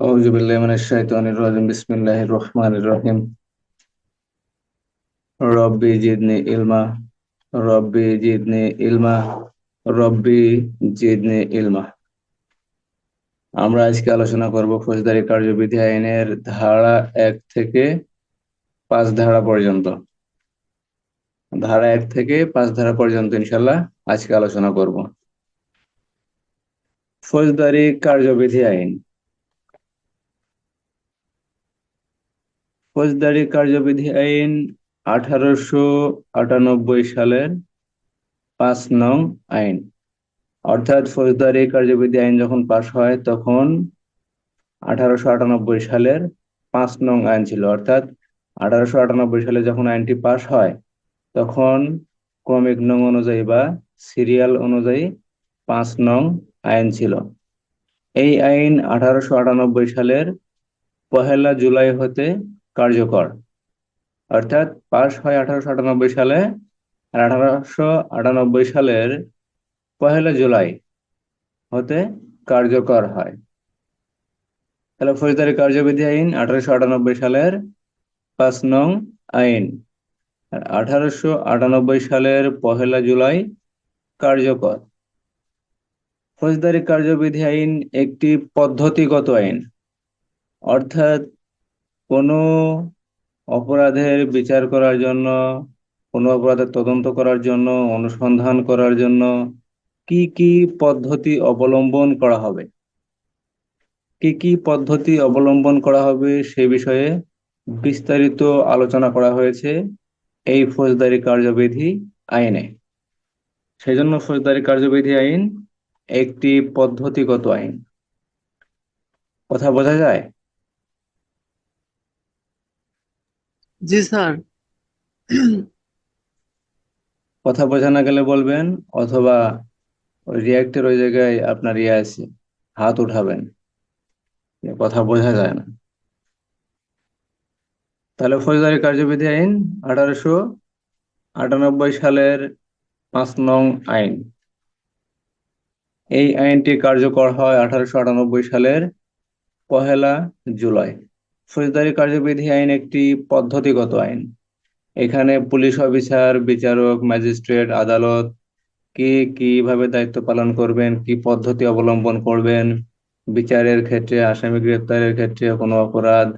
أعوذ بالله من الشيطان الرجيم بسم الله الرحمن الرحيم ربي زدني علما ربي زدني علما রব্বি জিদনি ইলমা। আমরা আজকে আলোচনা করব ফৌজদারি কার্যবিধি আইনের ধারা 1 থেকে 5 ধারা পর্যন্ত। ধারা 1 থেকে 5 ধারা পর্যন্ত ইনশাল্লাহ আজকে আলোচনা করব। ফৌজদারি কার্যবিধি আইন। ফৌজদারি কার্যবিধি আইন 1898 সালের 5 নং আইন। অর্থাৎ ফৌজদারি কার্যবিধি আইন যখন পাশ হয় তখন 1898 সালের 5 নং আইন ছিল। অর্থাৎ 1898 সালে যখন আইনটি পাশ হয় তখন ক্রমিক নং অনুযায়ী বা সিরিয়াল অনুযায়ী 5 নং আইন ছিল। এই আইন 1898 সালের 1 জুলাই হতে কার্যকর। অর্থাৎ পাশ হয় 1898 সালে, আর 1898 সালের 1 জুলাই হতে কার্যকর হয়। তাহলে ফৌজদারি কার্যবিধি আইন 1898 সালের 5 নং আইন, আর 1898 সালের 1 জুলাই কার্যকর। ফৌজদারি কার্যবিধি আইন একটি পদ্ধতিগত আইন, অর্থাৎ কোনো অপরাধের বিচার করার জন্য, কোনো অপরাধের তদন্ত করার জন্য, অনুসন্ধান করার জন্য কি কি পদ্ধতি অবলম্বন করা হবে, কি কি পদ্ধতি অবলম্বন করা হবে সে বিষয়ে বিস্তারিত আলোচনা করা হয়েছে এই ফৌজদারি কার্যবিধি আইনে। সেজন্য ফৌজদারি কার্যবিধি আইন একটি পদ্ধতিগত আইন। কথা বোঝা যায়? জি স্যার। কথা বোঝা না গেলে বলবেন, অথবা ওই রিয়াক্টের ওই জায়গায় আপনার আছে, হাত উঠাবেন, কথা বোঝা যায় না। তাহলে ফৌজদারি কার্যবিধি আইন 1898 সালের 5 নং আইন। এই আইনটি কার্যকর হয় 1898 সালের 1 জুলাই। ফৌজদারি কার্যবিধি আইন একটি পদ্ধতিগত আইন। এখানে পুলিশ অফিসার, বিচারক, ম্যাজিস্ট্রেট, আদালত কিভাবে দায়িত্ব পালন করবেন, কি পদ্ধতি অবলম্বন করবেন, বিচারের ক্ষেত্রে, আসামি গ্রেপ্তারের ক্ষেত্রে, কোনো অপরাধ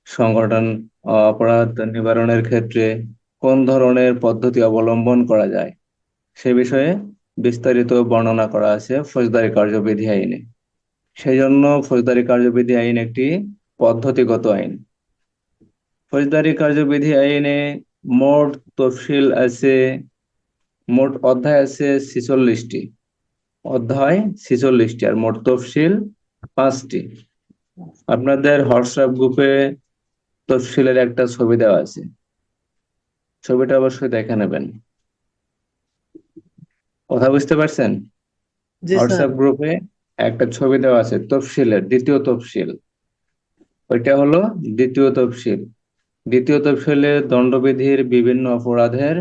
সংগঠন অপরাধ নিবারণের ক্ষেত্রে কোন ধরনের পদ্ধতি অবলম্বন করা যায় সে বিষয়ে বিস্তারিত বর্ণনা করা আছে ফৌজদারি কার্যবিধি আইনে। সেই জন্য ফৌজদারি কার্যবিধি আইন একটি পদ্ধতিগত আইন। ফৌজদারি কার্যবিধি আইনে মোট তফসিল আছে, মোট অধ্যায় আছে 46টি। অধ্যায় 46টি, আর মোট তফসিল 5টি। আপনাদের হোয়াটসঅ্যাপ গ্রুপে তফসিলের একটা ছবি দেওয়া আছে, ছবিটা অবশ্যই দেখে নেবেন। কথা বুঝতে পারছেন? জি স্যার। হোয়াটসঅ্যাপ গ্রুপে একটা ছবি দেওয়া আছে তফসিলের, দ্বিতীয় তফসিল। ওইটা হলো দ্বিতীয় তফসিল। দ্বিতীয় তফসিলে দণ্ডবিধির বিভিন্ন অপরাধের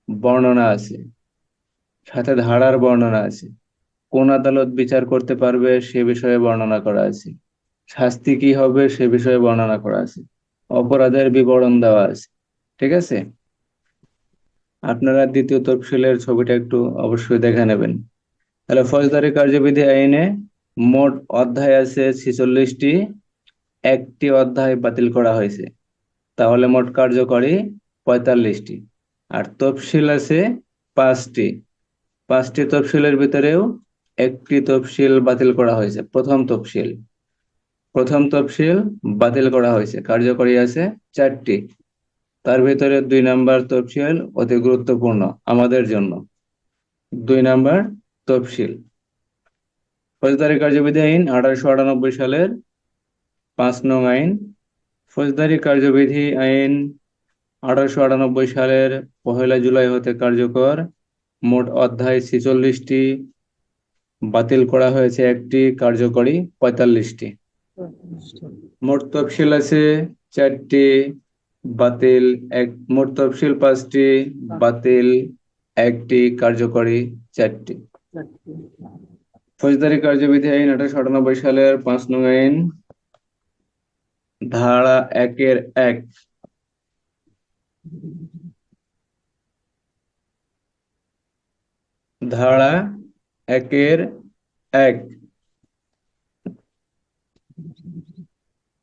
বর্ণনা আছে, সাথে ধারার বর্ণনা আছে, কোন আদালত বিচার করতে পারবে সে বিষয়ে বর্ণনা করা আছে, শাস্তি কি হবে সে বিষয়ে বর্ণনা করা আছে, অপরাধের বিবরণ দেওয়া আছে। ঠিক আছে? আপনারা দ্বিতীয় তফসিলের ছবিটা একটু অবশ্যই দেখে নেবেন। তাহলে ফৌজদারি কার্যবিধি আইনে মোট অধ্যায় আছে 46টি, একটি অধ্যায় বাতিল করা হয়েছে, তাহলে মোট কার্যকরী 45টি। আর তফসিল আছে 5টি, 5টি তফসিলের ভিতরেও একটি তফসিল বাতিল করা হয়েছে, প্রথম তফসিল। প্রথম তফসিল বাতিল করা হয়েছে, কার্যকরী আছে 4টি। তার ভিতরে 2 নাম্বার তফসিল অতি গুরুত্বপূর্ণ আমাদের জন্য। 2 নাম্বার তফসিল। ফৌজদারি কার্যবিধি আইন 1898 সালের 5 নং আইন। ফৌজদারি কার্যবিধি আইন 1898 সালের 1 জুলাই হতে কার্যকর। মোট অধ্যায় 46টি, বাতিল করা হয়েছে একটি, কার্যকরী 45টি। মোট তফসিল আছে 4টি, বাতিল এক, মোট তফসিল 5টি, বাতিল একটি, কার্যকরী 4টি। ফৌজদারি কার্যবিধি আইন 1898 সালের 5 নং আইন। ধারা 1-1। ধারা 1-1।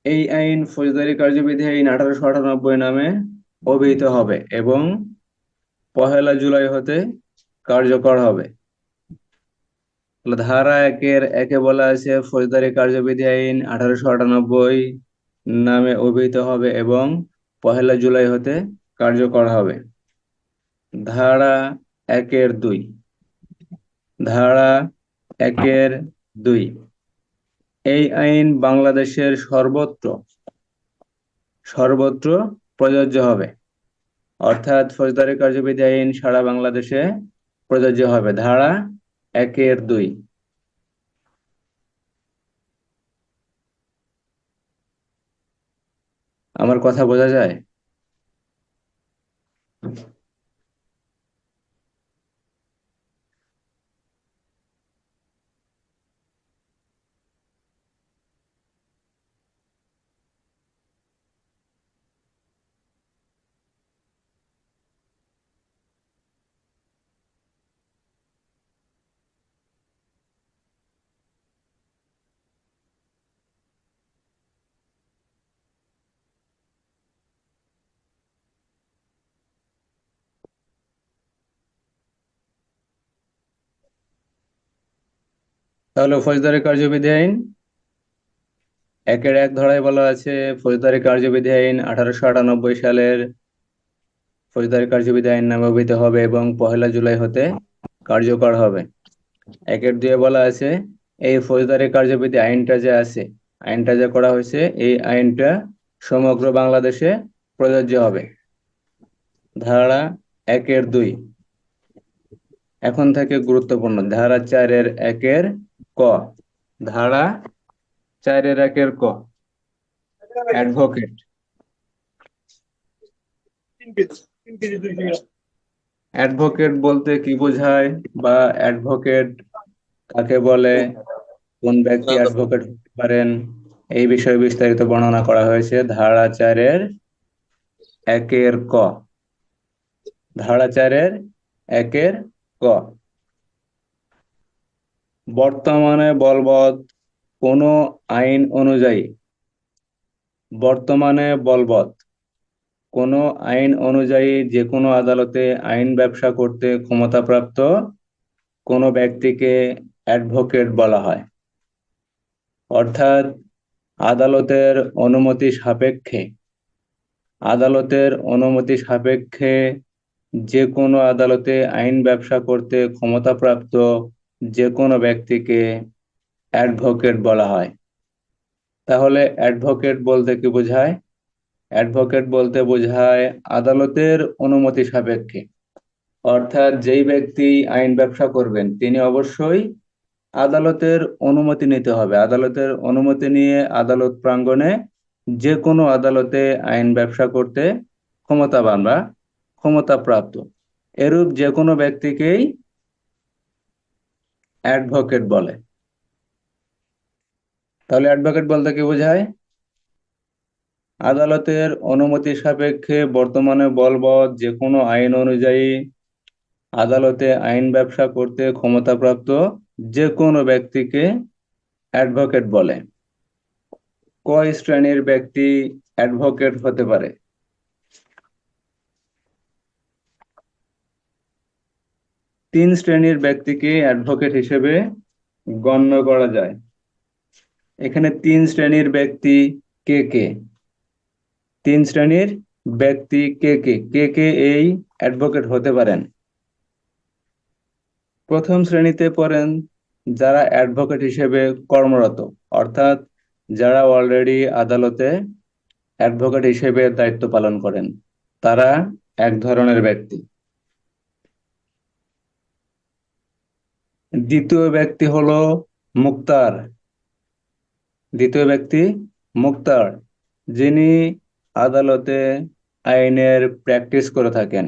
এই আইন ফৌজদারি কার্যবিধি আইন 1898 নামে অভিহিত হবে এবং 1 জুলাই হতে কার্যকর হবে। তাহলে ধারা 1-1 বলা আছে ফৌজদারি কার্যবিধি আইন 1898 নামে অভিহিত হবে এবং 1 জুলাই হতে কার্যকর হবে। ধারা 1-2। ধারা 1-2, এই আইন বাংলাদেশের সর্বত্র সর্বত্র প্রযোজ্য হবে, অর্থাৎ ফৌজদারি কার্যবিধি আইন সারা বাংলাদেশে প্রযোজ্য হবে। ধারা 1-2। আমার কথা বোঝা যায়? তাহলে ফৌজদারি কার্যবিধি আইন 1-1 ধারায় বলা আছে ফৌজদারি কার্যবিধি আইন 1898 সালের ফৌজদারি কার্যবিধি আইন নামে অভিহিত হবে এবং 1 জুলাই হতে কার্যকর হবে। 1-2 বলা আছে এই ফৌজদারি কার্যবিধি আইনটা যে আছে, আইনটা যে করা হয়েছে, এই আইনটা সমগ্র বাংলাদেশে প্রযোজ্য হবে। ধারা 1-2 এখন থেকে গুরুত্বপূর্ণ। ধারা 4-1 ক। ধারা 4-1 ক, অ্যাডভোকেট। অ্যাডভোকেট বলতে কি বোঝায় বা অ্যাডভোকেট কাকে বলে, কোন ব্যক্তি অ্যাডভোকেট হতে পারেন, এই বিষয়ে বিস্তারিত বর্ণনা করা হয়েছে ধারা 4-1 ক। ধারা 4-1 ক, বর্তমানে বলবৎ কোনো আইন অনুযায়ী, বর্তমানে বলবৎ কোনো আইন অনুযায়ী যে কোনো আদালতে আইন ব্যবসা করতে ক্ষমতাপ্রাপ্ত কোনো ব্যক্তিকে অ্যাডভোকেট বলা হয়। অর্থাৎ আদালতের অনুমতি সাপেক্ষে, আদালতের অনুমতি সাপেক্ষে যে কোনো আদালতে আইন ব্যবসা করতে ক্ষমতাপ্রাপ্ত যে কোনো ব্যক্তিকে অ্যাডভোকেট বলা হয়। তাহলে অ্যাডভোকেট বলতে কি বোঝায়? অ্যাডভোকেট বলতে বোঝায় আদালতের অনুমতি সাপেক্ষে, অর্থাৎ যেই ব্যক্তি আইন ব্যবসা করবেন তিনি অবশ্যই আদালতের অনুমতি নিতে হবে। আদালতের অনুমতি নিয়ে আদালত প্রাঙ্গণে যে কোনো আদালতে আইন ব্যবসা করতে ক্ষমতাবান বা ক্ষমতাপ্রাপ্ত এরূপ যে কোনো ব্যক্তিকেই অ্যাডভোকেট বলে। তাহলে অ্যাডভোকেট বলতে কি বোঝায়? আদালতের অনুমতি সাপেক্ষে বর্তমানে বলবৎ যে কোনো আইন অনুযায়ী আদালতে আইন ব্যবসা করতে ক্ষমতাপ্রাপ্ত যে কোনো ব্যক্তিকে অ্যাডভোকেট বলে। কয় শ্রেণীর ব্যক্তি অ্যাডভোকেট হতে পারে? 3 শ্রেণীর ব্যক্তিকে অ্যাডভোকেট হিসেবে গণ্য করা যায়। এখানে 3 শ্রেণীর ব্যক্তি কে কে? 3 শ্রেণীর ব্যক্তি কে কে? কে কে এই অ্যাডভোকেট হতে পারেন? প্রথম শ্রেণীতে পড়েন যারা অ্যাডভোকেট হিসেবে কর্মরত, অর্থাৎ যারা অলরেডি আদালতে অ্যাডভোকেট হিসেবে দায়িত্ব পালন করেন, তারা এক ধরনের ব্যক্তি। দ্বিতীয় ব্যক্তি হলো মুক্তার। দ্বিতীয় ব্যক্তি মুক্তার, যিনি আদালতে আইনের প্র্যাকটিস করে থাকেন,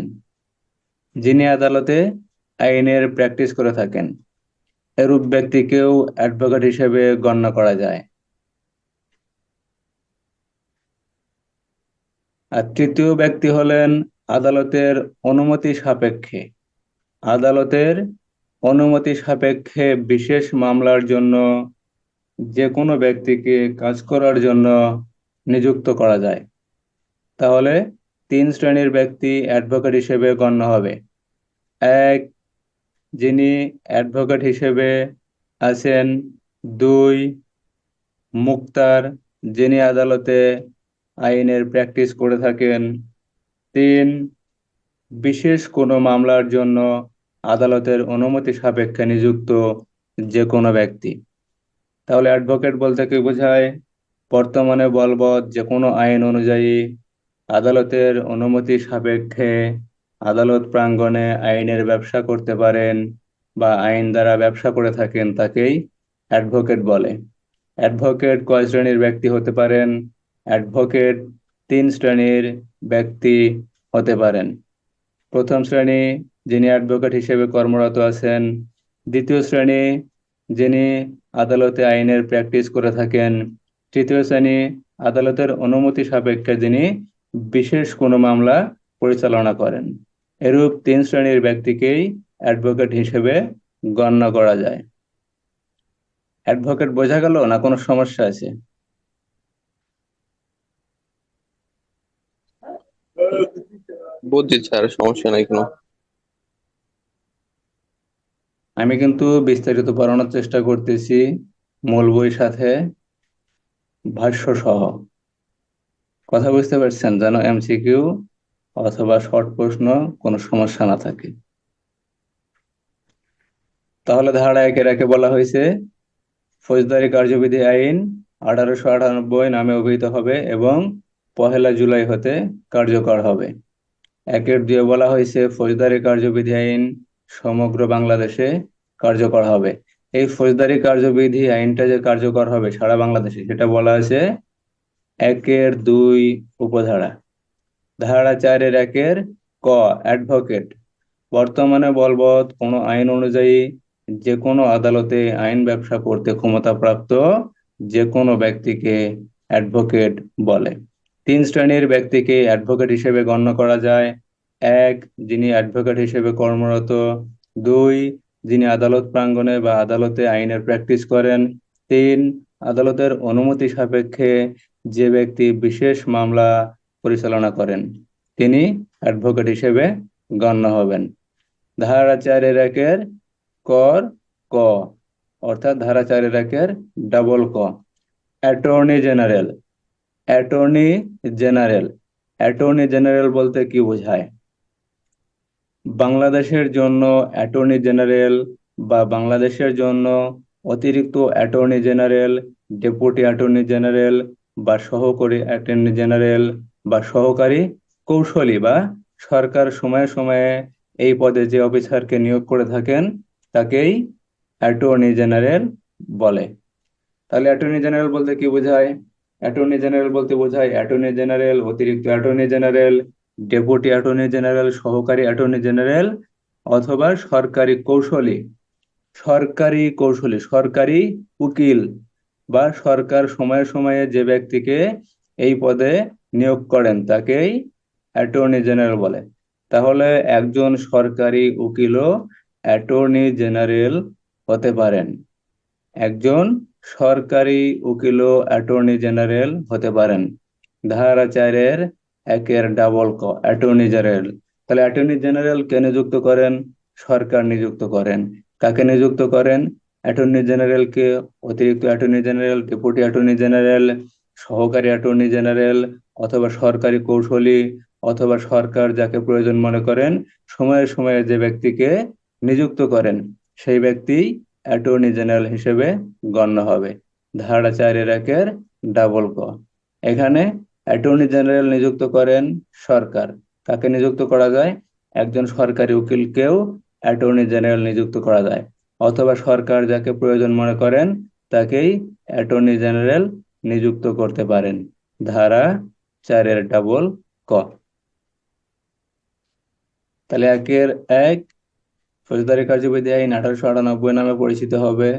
যিনি আদালতে আইনের প্র্যাকটিস করে থাকেন, এরূপ ব্যক্তিকেও অ্যাডভোকেট হিসেবে গণ্য করা যায়। আর তৃতীয় ব্যক্তি হলেন আদালতের অনুমতি সাপেক্ষে। আদালতের অনুমতি সাপেক্ষে বিশেষ মামলার জন্য যে কোনো ব্যক্তিকে কাজ করার জন্য নিযুক্ত করা যায়। তাহলে তিন শ্রেণীর ব্যক্তি অ্যাডভোকেট হিসেবে গণ্য হবে। এক, যিনি অ্যাডভোকেট হিসেবে আছেন। দুই, মুক্তার, যিনি আদালতে আইনের প্র্যাকটিস করে থাকেন। তিন, বিশেষ কোনো মামলার জন্য আদালতের অনুমতি সাপেক্ষে নিযুক্ত যে কোনো ব্যক্তি। তাহলে অ্যাডভোকেট বলতে কি বোঝায়? বর্তমানে বলবৎ যে কোনো আইন অনুযায়ী আদালতের অনুমতি সাপেক্ষে আদালত প্রাঙ্গণে আইনের ব্যবসা করতে পারেন বা আইন দ্বারা ব্যবসা করে থাকেন, তাকেই অ্যাডভোকেট বলে। অ্যাডভোকেট কয় শ্রেণীর ব্যক্তি হতে পারেন? অ্যাডভোকেট তিন শ্রেণীর ব্যক্তি হতে পারেন। প্রথম শ্রেণী, যিনি অ্যাডভোকেট হিসেবে কর্মরত আছেন। দ্বিতীয় শ্রেণী, যিনি আদালতে আইনের প্র্যাকটিস করে থাকেন। তৃতীয় শ্রেণী, আদালতের অনুমতি সাপেক্ষে যিনি বিশেষ কোনো মামলা পরিচালনা করেন। এরূপ তিন শ্রেণীর ব্যক্তিকেই অ্যাডভোকেট হিসেবে গণ্য করা যায়। অ্যাডভোকেট বোঝা গেল না কোনো সমস্যা আছে? বুঝছি স্যার, সমস্যা নাই কোনো। আমি কিন্তু বিস্তারিত পড়ানোর চেষ্টা করতেছি, মূল বই সাথে ভাষ্য সহ। কথা বুঝতে পারছেন? যেন এমসিকিউ অথবা শর্ট প্রশ্ন কোনো সমস্যা না থাকে। তাহলে ধারা একের একে বলা হয়েছে ফৌজদারি কার্যবিধি আইন 1898 নামে অভিহিত হবে এবং 1 জুলাই হতে কার্যকর হবে। একের দুয়ে বলা হয়েছে ফৌজদারি কার্যবিধি আইন সমগ্র বাংলাদেশে কার্যকর হবে। এই ফৌজদারি কার্যবিধি আইনটা যে কার্যকর হবে সারা বাংলাদেশে, সেটা বলা আছে একের দুই উপধারা। ধারা 4-এর 1 ক, অ্যাডভোকেট বর্তমানে বলবৎ কোনো আইন অনুযায়ী যে কোনো আদালতে আইন ব্যবসা করতে ক্ষমতাপ্রাপ্ত যে কোনো ব্যক্তিকে অ্যাডভোকেট বলে। তিন শ্রেণীর ব্যক্তিকে অ্যাডভোকেট হিসেবে গণ্য করা যায়। এক, যিনি অ্যাডভোকেট হিসেবে কর্মরত। দুই, যিনি আদালত প্রাঙ্গণে বা আদালতে আইনের প্র্যাকটিস করেন। তিন, আদালতের অনুমতি সাপেক্ষে যে ব্যক্তি বিশেষ মামলা পরিচালনা করেন, তিনি অ্যাডভোকেট হিসেবে গণ্য হবেন। ধারা 4-এর 1 কর ক, অর্থাৎ ধারা 4-এর 1 ডাবল ক, attorney general. Attorney general, attorney general বলতে কি বোঝায়? বাংলাদেশের জন্য অ্যাটর্নি জেনারেল বা বাংলাদেশের জন্য অতিরিক্ত attorney general, deputy attorney general বা সহকারী অ্যাটর্নি জেনারেল বা সহকারী কৌশলী বা সরকার সময়ে সময়ে এই পদে যে অফিসারকে নিয়োগ করে থাকেন তাকেই অ্যাটর্নি জেনারেল বলে। তাহলে অ্যাটর্নি জেনারেল বলতে কি বোঝায়? অ্যাটর্নি জেনারেল বলতে বোঝায় অ্যাটর্নি জেনারেল, অতিরিক্ত attorney general, deputy attorney general, সহকারী অ্যাটর্নি জেনারেল অথবা সরকারি কৌশলী। সরকারি কৌশলী, সরকারি উকিল বা সরকার সময়ে সময়ে যে ব্যক্তিকে এই পদে নিয়োগ করেন তাকেই অ্যাটর্নি জেনারেল বলে। তাহলে একজন সরকারি উকিলও অ্যাটর্নি জেনারেল হতে পারেন। একজন সরকারি উকিলও অ্যাটর্নি জেনারেল হতে পারেন। ধারা 4-এর 1 ডাবল ক, অ্যাটর্নি জেনারেল। তাহলে অ্যাটর্নি জেনারেল কে নিযুক্ত করেন? সরকার নিযুক্ত করেন। কাকে নিযুক্ত করেন? অ্যাটর্নি জেনারেলকে অতিরিক্ত attorney general, deputy attorney general, সহকারী অ্যাটর্নি জেনারেল অথবা সরকারি কৌশলী অথবা সরকার যাকে প্রয়োজন মনে করেন সময়ে সময়ে যে ব্যক্তিকে নিযুক্ত করেন সেই ব্যক্তি অ্যাটর্নি জেনারেল হিসেবে গণ্য হবে। ধারা 4-এর 1 ডাবল ক। এখানে অ্যাটর্নি জেনারেল নিযুক্ত করেন সরকার। কাকে নিযুক্ত করা যায়? একজন সরকারি উকিলকেও অ্যাটর্নি জেনারেল নিযুক্ত করা যায়, অথবা সরকার যাকে প্রয়োজন মনে করেন তাকেই অ্যাটর্নি জেনারেল নিযুক্ত করতে পারেন। ধারা 4-এর ডাবল ক। তাহলে 1-এর 1 ফৌজদারি কার্যবিধি আইন 1898 নামে পরিচিত হবে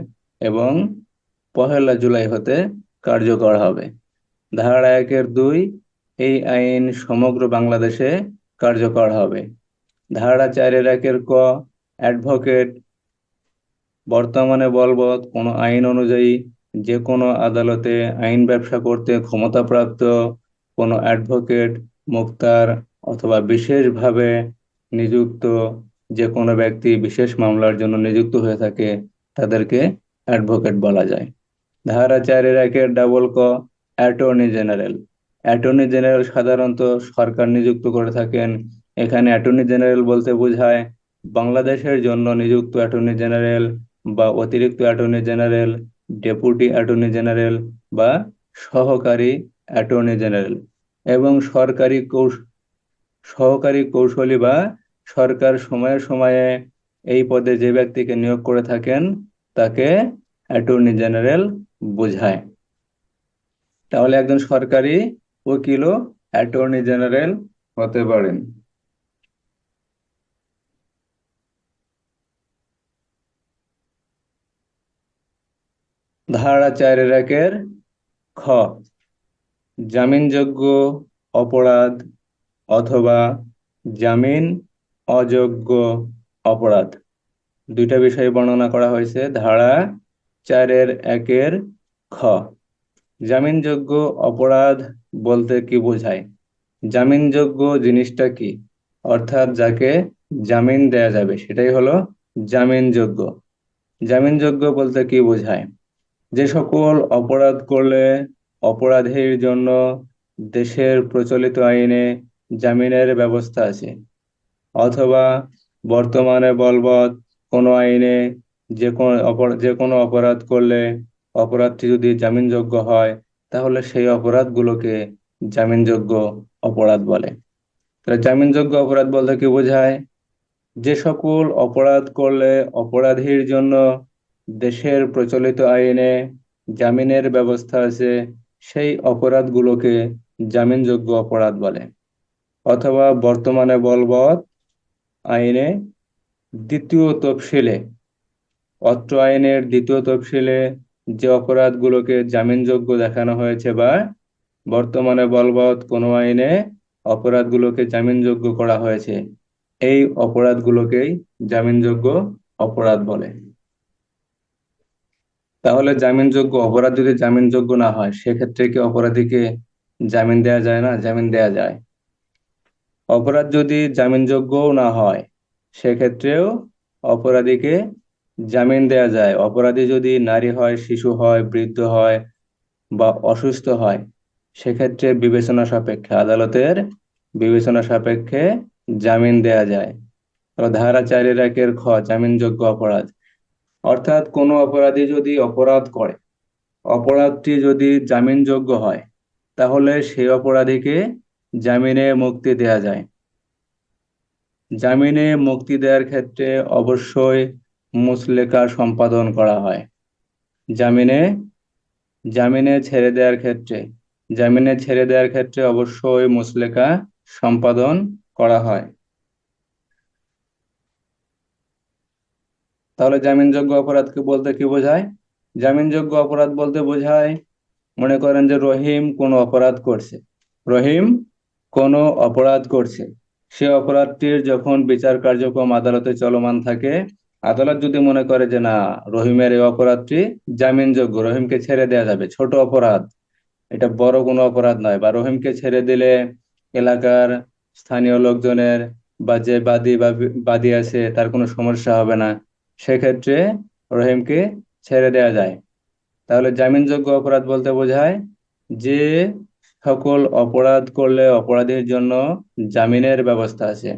এবং 1 জুলাই হতে কার্যকর হবে। ধারা 1-এর 2 এই আইন সমগ্র বাংলাদেশে কার্যকর হবে। ধারা 4-1 ক, অ্যাডভোকেট বর্তমানে বলবৎ কোনো আইন অনুযায়ী যে কোনো আদালতে আইন ব্যবসা করতে ক্ষমতাপ্রাপ্ত কোনো অ্যাডভোকেট, মুখতার অথবা বিশেষভাবে নিযুক্ত যে কোনো ব্যক্তি বিশেষ মামলার জন্য নিযুক্ত হয়ে থাকে তাদেরকে অ্যাডভোকেট বলা যায়। ধারা 4-1 ক, অ্যাটর্নি জেনারেল। অ্যাটর্নি জেনারেল সাধারণত সরকার নিযুক্ত করে থাকেন। এখানে অ্যাটর্নি জেনারেল বলতে বোঝায় বাংলাদেশের জন্য নিযুক্ত অ্যাটর্নি জেনারেল বা অতিরিক্ত attorney general, deputy attorney general বা সহকারী অ্যাটর্নি জেনারেল এবং সহকারী কৌশলী বা সরকার সময়ে সময়ে এই পদে যে ব্যক্তিকে নিয়োগ করে থাকেন তাকে অ্যাটর্নি জেনারেল বোঝায়। তাহলে একজন সরকারি উকিলও অ্যাটর্নি জেনারেল হতে পারেন। ধারা 4-1 খ, জামিনযোগ্য অপরাধ অথবা জামিন অযোগ্য অপরাধ, দুইটা বিষয় বর্ণনা করা হয়েছে ধারা 4-1 খ। জামিনযোগ্য অপরাধ বলতে কি বোঝায়? জামিনযোগ্য জিনিসটা কি? অর্থাৎ যাকে জামিন দেয়া যাবে সেটাই হলো জামিনযোগ্য। জামিনযোগ্য বলতে কি বোঝায়? যে সকল অপরাধ করলে অপরাধীর জন্য দেশের প্রচলিত আইনে জামিনের ব্যবস্থা আছে, অথবা বর্তমানে বলবৎ কোনো আইনে যে কোনো অপরাধ করলে অপরাধটি যদি জামিনযোগ্য হয় তাহলে সেই অপরাধগুলোকে জামিনযোগ্য অপরাধ বলে। তাহলে জামিনযোগ্য অপরাধ বলতে কি বোঝায়? যে সকল অপরাধ করলে অপরাধীর জন্য দেশের প্রচলিত আইনে জামিনের ব্যবস্থা আছে সেই অপরাধগুলোকে জামিনযোগ্য অপরাধ বলে। অথবা বর্তমানে বলবৎ আইনে দ্বিতীয় তফসিলে, অত্র আইনের দ্বিতীয় তফসিলে যে অপরাধগুলোকে জামিনযোগ্য দেখানো হয়েছে বা বর্তমানে বলবৎ কোনো আইনে অপরাধগুলোকে জামিনযোগ্য করা হয়েছে, এই অপরাধগুলোকেই জামিনযোগ্য অপরাধ বলে। তাহলে জামিনযোগ্য অপরাধ যদি জামিনযোগ্য না হয় সেক্ষেত্রে কি অপরাধীকে জামিন দেওয়া যায় না? জামিন দেওয়া যায়। অপরাধ যদি জামিনযোগ্যও না হয় সেক্ষেত্রেও অপরাধীকে জামিন দেওয়া যায়। অপরাধী যদি নারী হয়, শিশু হয়, বৃদ্ধ হয় বা অসুস্থ হয় সেক্ষেত্রে বিবেচনা সাপেক্ষে, আদালতের বিবেচনা সাপেক্ষে জামিন দেয়া যায়। তো ধারা 4-1 খ, জামিনযোগ্য অপরাধ অর্থাৎ কোনো অপরাধী যদি অপরাধ করে, অপরাধটি যদি জামিনযোগ্য হয় তাহলে সেই অপরাধীকে জামিনে মুক্তি দেয়া যায়। জামিনে মুক্তি দেওয়ার ক্ষেত্রে অবশ্যই মুচলেকা সম্পাদন করা হয়। জামিনে জামিনে ছেড়ে দেওয়ার ক্ষেত্রে জামিনে ছেড়ে দেওয়ার ক্ষেত্রে অবশ্যই মুচলেকা সম্পাদন করা হয়। তাহলে জামিনযোগ্য অপরাধকে বলতে কি বোঝায়? জামিনযোগ্য অপরাধ বলতে বোঝায়, মনে করেন যে রহিম কোনো অপরাধ করছে, রহিম কোনো অপরাধ করছে, সে অপরাধটির যখন বিচার কার্যক্রম আদালতে চলমান থাকে, আদালত যদি মনে করে যে না, রহিমের এই অপরাধটি জামিনযোগ্য, রহিমকে ছেড়ে দেওয়া যাবে, ছোট অপরাধ, এটা বড় কোনো অপরাধ নয়, বা রহিমকে ছেড়ে দিলে এলাকার স্থানীয় লোকজনের বা যে বাদী আছে তার কোনো সমস্যা হবে না, সেক্ষেত্রে রহিমকে ছেড়ে দেওয়া যায়। তাহলে জামিনযোগ্য অপরাধ বলতে বোঝায় যে সকল অপরাধ করলে অপরাধীর জন্য জামিনের ব্যবস্থা আছে,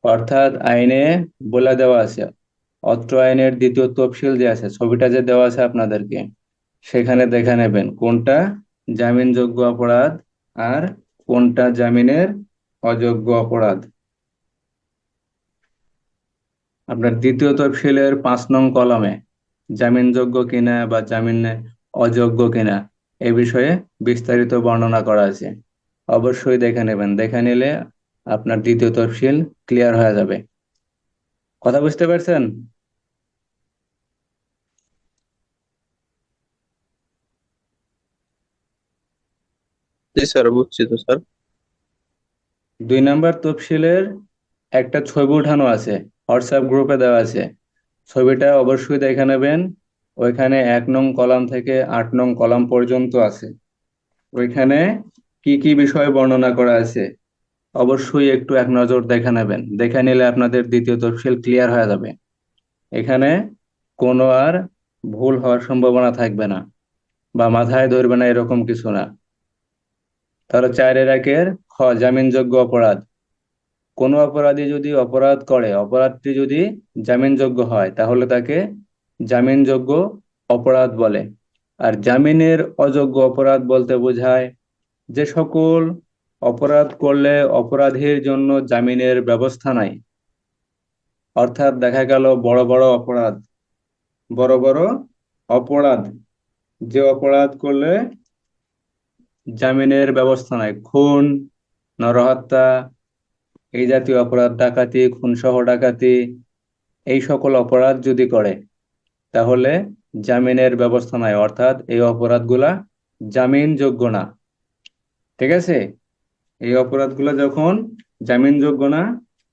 অর্থাৎ আইনে বলে দেওয়া আছে, অত্র আইনের দ্বিতীয় তফসিল যে আছে, ছবিটা যে দেওয়া আছে আপনাদেরকে, সেখানে দেখে নেবেন কোনটা জামিনযোগ্য অপরাধ আর কোনটা জামিনের অযোগ্য অপরাধ। আপনার দ্বিতীয় তফসিলের 5 নং কলামে জামিনযোগ্য কিনা বা জামিন অযোগ্য কিনা এ বিষয়ে বিস্তারিত বর্ণনা করা আছে। অবশ্যই দেখে নেবেন, দেখে নিলে আপনার দ্বিতীয় তফসিল ক্লিয়ার হয়ে যাবে। কথা বুঝতে পারছেন? জি স্যার, বুঝছি তো স্যার। 2 নম্বর তফসিলের একটা ছবি উঠানো আছে, হোয়াটসঅ্যাপ গ্রুপে দেওয়া আছে। ছবিটা অবশ্যই দেখে নেবেন। ওইখানে 1 নং কলাম থেকে 8 নং কলাম পর্যন্ত আছে। ওইখানে কি কি বিষয় বর্ণনা করা আছে অবশ্যই একটু এক নজর দেখে নেবেন। দেখে নিলে আপনাদের দ্বিতীয় তফসিল ক্লিয়ার হয়ে যাবে। এখানে কোনো আর ভুল হওয়ার সম্ভাবনা থাকবে না, বা মাথায় ধরবে না এরকম কিছু না। তাহলে 4-এর 1-এর খ, জামিনযোগ্য অপরাধ। কোনো অপরাধী যদি অপরাধ করে, অপরাধটি যদি জামিনযোগ্য হয়, তাহলে তাকে জামিনযোগ্য অপরাধ বলে। আর জামিনের অযোগ্য অপরাধ বলতে বোঝায় যে সকল অপরাধ করলে অপরাধীর জন্য জামিনের ব্যবস্থা নাই। অর্থাৎ দেখা গেল বড় বড় অপরাধ, বড় বড় অপরাধ, যে অপরাধ করলে জামিনের ব্যবস্থা নাই, খুন, নরহত্যা, এই জাতীয় অপরাধ, ডাকাতি, খুনসহ ডাকাতি, এই সকল অপরাধ যদি করে তাহলে জামিনের ব্যবস্থা নাই, অর্থাৎ এই অপরাধগুলা জামিনযোগ্য না। ঠিক আছে? এই অপরাধগুলো যখন জামিনযোগ্য না,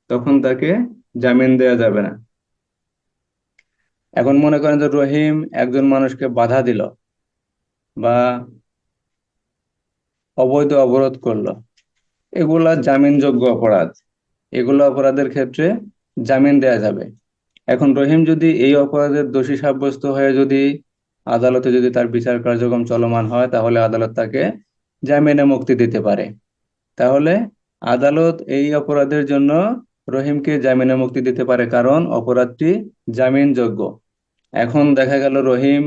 তখন তাকে জামিন দেওয়া যাবে না। এখন মনে করেন যে রহিম একজন মানুষকে বাধা দিল বা অবৈধ অবরোধ করলো, এগুলা জামিনযোগ্য অপরাধ। এগুলো অপরাধের ক্ষেত্রে জামিন দেয়া যাবে। এখন রহিম যদি এই অপরাধের দোষী সাব্যস্ত হয়ে যদি আদালতে যদি তার বিচার কার্যক্রম চলমান হয়, তাহলে আদালত তাকে জামিনে মুক্তি দিতে পারে। তাহলে আদালত এই অপরাধের জন্য রহিমকে জামিনে মুক্তি দিতে পারে, কারণ অপরাধটি জামিনযোগ্য। এখন দেখা গেল রহিম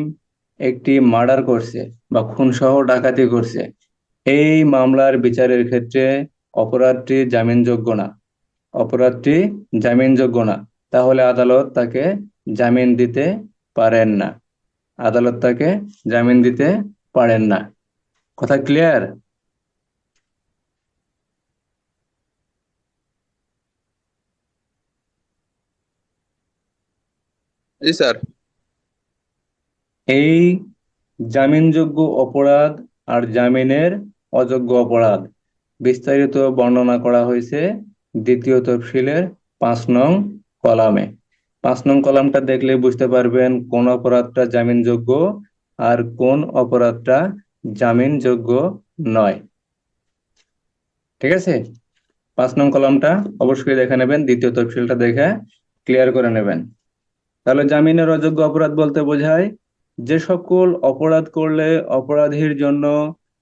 একটি মার্ডার করছে বা খুনসহ ডাকাতি করছে, এই মামলার বিচারের ক্ষেত্রে অপরাধটি জামিনযোগ্য না, অপরাধটি জামিনযোগ্য না। তাহলে আদালত তাকে জামিন দিতে পারেন না, আদালত তাকে জামিন দিতে পারেন না। কথা ক্লিয়ার? জি স্যার। এই জামিনযোগ্য অপরাধ আর জামিনের অযোগ্য অপরাধ বিস্তারিত বর্ণনা করা হয়েছে দ্বিতীয় তফসিলের 5 নং কলামে। 5 নং কলামটা দেখলে বুঝতে পারবেন কোন অপরাধটা জামিনযোগ্য আর কোন অপরাধটা জামিনযোগ্য নয়। ঠিক আছে? 5 নং কলামটা অবশ্যই দেখে নেবেন, দ্বিতীয় তফসিলটা দেখে ক্লিয়ার করে নেবেন। তাহলে জামিনের অযোগ্য অপরাধ বলতে বোঝায় যে সকল অপরাধ করলে অপরাধীর জন্য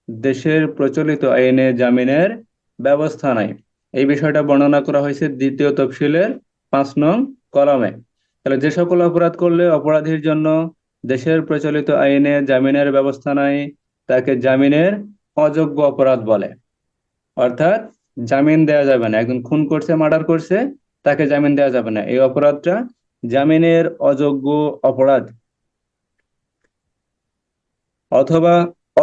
দেশের প্রচলিত আইনে জামিনের ব্যবস্থা নাই। এই বিষয়টা বর্ণনা করা হয়েছে দ্বিতীয় তফসিলের 5 নং কলামে। তাহলে যে সকল অপরাধ করলে অপরাধীর জন্য দেশের প্রচলিত আইনে জামিনের ব্যবস্থা নাই, তাকে জামিনের অযোগ্য অপরাধ বলে। অর্থাৎ জামিন দেওয়া যাবে না। একজন খুন করছে, মার্ডার করছে, তাকে জামিন দেওয়া যাবে না, এই অপরাধটা জামিনের অযোগ্য অপরাধ। অথবা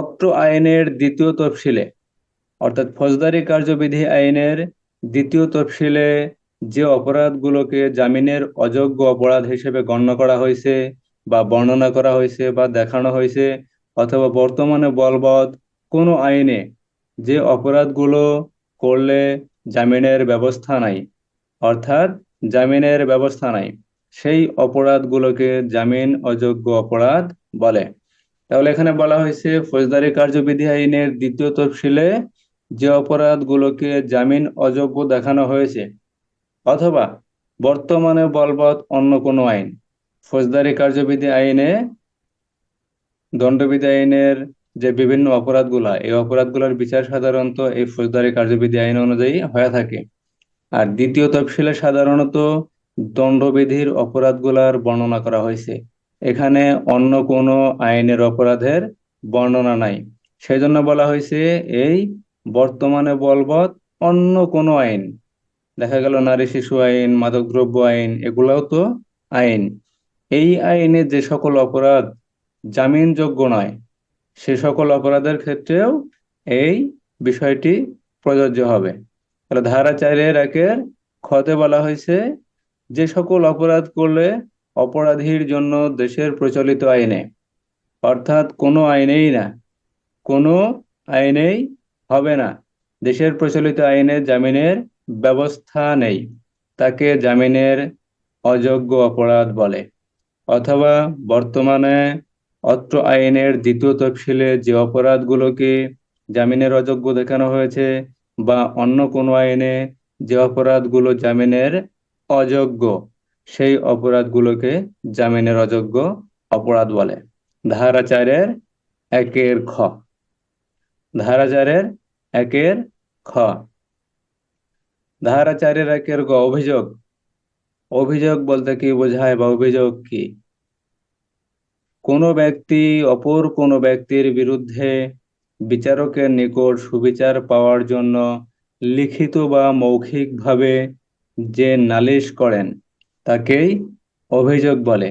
অত্র আইনের দ্বিতীয় তফসিলে, অর্থাৎ ফৌজদারি কার্যবিধি আইনের দ্বিতীয় তফসিলে যে অপরাধগুলোকে জামিনের অযোগ্য অপরাধ হিসেবে গণ্য করা হয়েছে বা বর্ণনা করা হয়েছে বা দেখানো হয়েছে, অথবা বর্তমানে বলবৎ কোনো আইনে যে অপরাধগুলো করলে জামিনের ব্যবস্থা নাই, অর্থাৎ জামিনের ব্যবস্থা নাই, সেই অপরাধগুলোকে জামিন অযোগ্য অপরাধ বলে। তাহলে এখানে বলা হয়েছে ফৌজদারি কার্যবিধি আইনের দ্বিতীয় তফসিলে যে অপরাধগুলোকে জামিন অযোগ্য দেখানো হয়েছে, অথবা বর্তমানে বলবৎ অন্য কোনো আইন, ফৌজদারি কার্যবিধি আইনে, দণ্ডবিধি আইনের যে বিভিন্ন অপরাধগুলা, এই অপরাধগুলোর বিচার সাধারণত এই ফৌজদারি কার্যবিধি আইন অনুযায়ী হয়ে থাকে। আর দ্বিতীয় তফসিলে সাধারণত দণ্ডবিধির অপরাধগুলার বর্ণনা করা হয়েছে। এখানে অন্য কোনো আইনের অপরাধের বর্ণনা নাই। সেই জন্য বলা হয়েছে এই বর্তমানে বলবৎ অন্য কোনো আইন। দেখা গেল নারী শিশু আইন, মাদকদ্রব্য আইন, এগুলাও তো আইন। এই আইনে যে সকল অপরাধ জামিনযোগ্য নয়, সে সকল অপরাধের ক্ষেত্রেও এই বিষয়টি প্রযোজ্য হবে। তাহলে ধারা 4-এর খতে বলা হয়েছে যে সকল অপরাধ করলে অপরাধীর জন্য দেশের প্রচলিত আইনে, অর্থাৎ কোনো আইনেই না, কোনো আইনেই হবে না, দেশের প্রচলিত আইনে জামিনের ব্যবস্থা নেই, তাকে জামিনের অযোগ্য অপরাধ বলে। অথবা বর্তমানে অত্র আইনের দ্বিতীয় তফসিলে যে অপরাধগুলোকে জামিনের অযোগ্য দেখানো হয়েছে, বা অন্য কোনো আইনে যে অপরাধগুলো জামিনের অযোগ্য, সেই অপরাধগুলোকে জামিনের অযোগ্য অপরাধ বলে। ধারা 4-এর 1-এর খ। ধারা 4-এর 1-এর খ। ধারা 4-এর 1-এর গ, অভিযোগ। অভিযোগ বলতে কি বোঝায় বা অভিযোগ কি? কোনো ব্যক্তি অপর কোনো ব্যক্তির বিরুদ্ধে বিচারকের নিকট সুবিচার পাওয়ার জন্য লিখিত বা মৌখিকভাবে যে নালিশ করেন, তাকেই অভিযোগ বলে।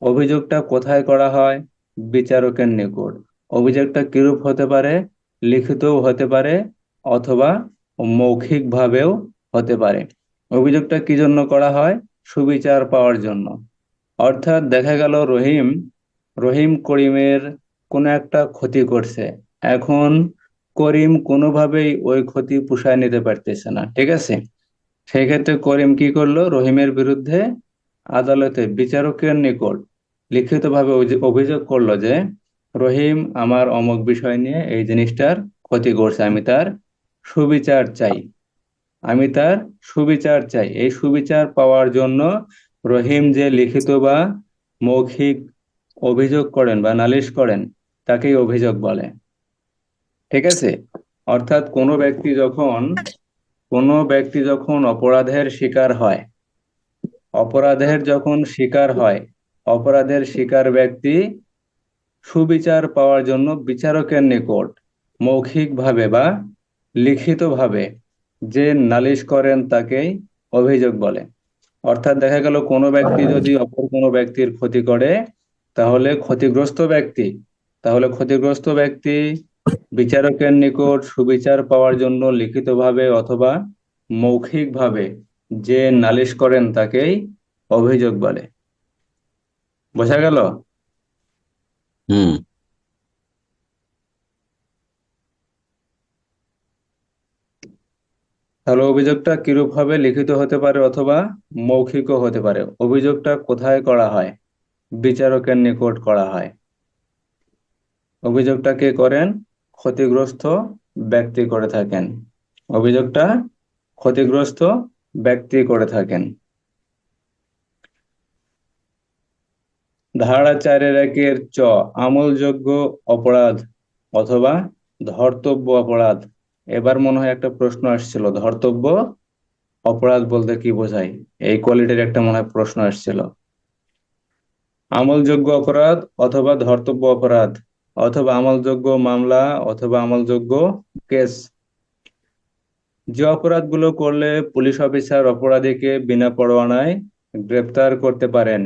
অভিযোগটা কোথায় করা হয়? বিচারকের নিকট। অভিযোগটা কিরূপ হতে পারে? লিখিতও হতে পারে, অথবা মৌখিকভাবেও হতে পারে। অভিযোগটা কি জন্য করা হয়? সুবিচার পাওয়ার জন্য। অর্থাৎ দেখা গেল রহিম রহিম করিমের কোনো একটা ক্ষতি করছে। এখন করিম কোনোভাবেই ওই ক্ষতি পুষায় নিতে পারতেছে না, ঠিক আছে? সেই ক্ষেত্রে করিম কি করলো? রহিমের বিরুদ্ধে আদালতে বিচারকের নিকট লিখিতভাবে অভিযোগ করলো যে রহিম আমার অমুক বিষয় নিয়ে এই জিনিসটার ক্ষতি করছে, আমি তার সুবিচার চাই। এই সুবিচার পাওয়ার জন্য রহিম যে লিখিত বা মৌখিক অভিযোগ করেন বা নালিশ করেন, তাকেই অভিযোগ বলে, ঠিক আছে? অর্থাৎ কোনো ব্যক্তি যখন অপরাধের শিকার হয়, অপরাধের শিকার ব্যক্তি সুবিচার পাওয়ার জন্য বিচারকের নিকট মৌখিকভাবে বা লিখিতভাবে যে নালিশ করেন, তাকেই অভিযোগ বলে। অর্থাৎ দেখা গেল কোনো ব্যক্তি যদি অপর কোনো ব্যক্তির ক্ষতি করে, তাহলে ক্ষতিগ্রস্ত ব্যক্তি বিচারকের নিকট সুবিচার পাওয়ার জন্য লিখিতভাবে অথবা মৌখিকভাবে যে নালিশ করেন, তাকেই অভিযোগ বলে। বোঝা গেল? হুম। তাহলে অভিযোগটা কিরূপ ভাবে? লিখিত হতে পারে অথবা মৌখিকও হতে পারে। অভিযোগটা কোথায় করা হয়? বিচারকের নিকট করা হয়। অভিযোগটা কে করেন? ক্ষতিগ্রস্ত ব্যক্তি করে থাকেন। অভিযোগটা ক্ষতিগ্রস্ত ব্যক্তি করে থাকেন। ধারা 4-এর 1-এর চ, আমলযোগ্য অপরাধ অথবা ধর্তব্য অপরাধ। এবার মনে হয় একটা প্রশ্ন আসছিল, ধর্তব্য অপরাধ বলতে কি বোঝায়? এই কোয়ালিটির একটা মনে হয় প্রশ্ন আসছিল। আমলযোগ্য অপরাধ অথবা ধর্তব্য অপরাধ, অথবা আমলযোগ্য মামলা অথবা আমলযোগ্য কেস। যে অপরাধগুলো করলে পুলিশ অফিসার অপরাধীকে বিনা পরোয়ানায় গ্রেপ্তার করতে পারেন,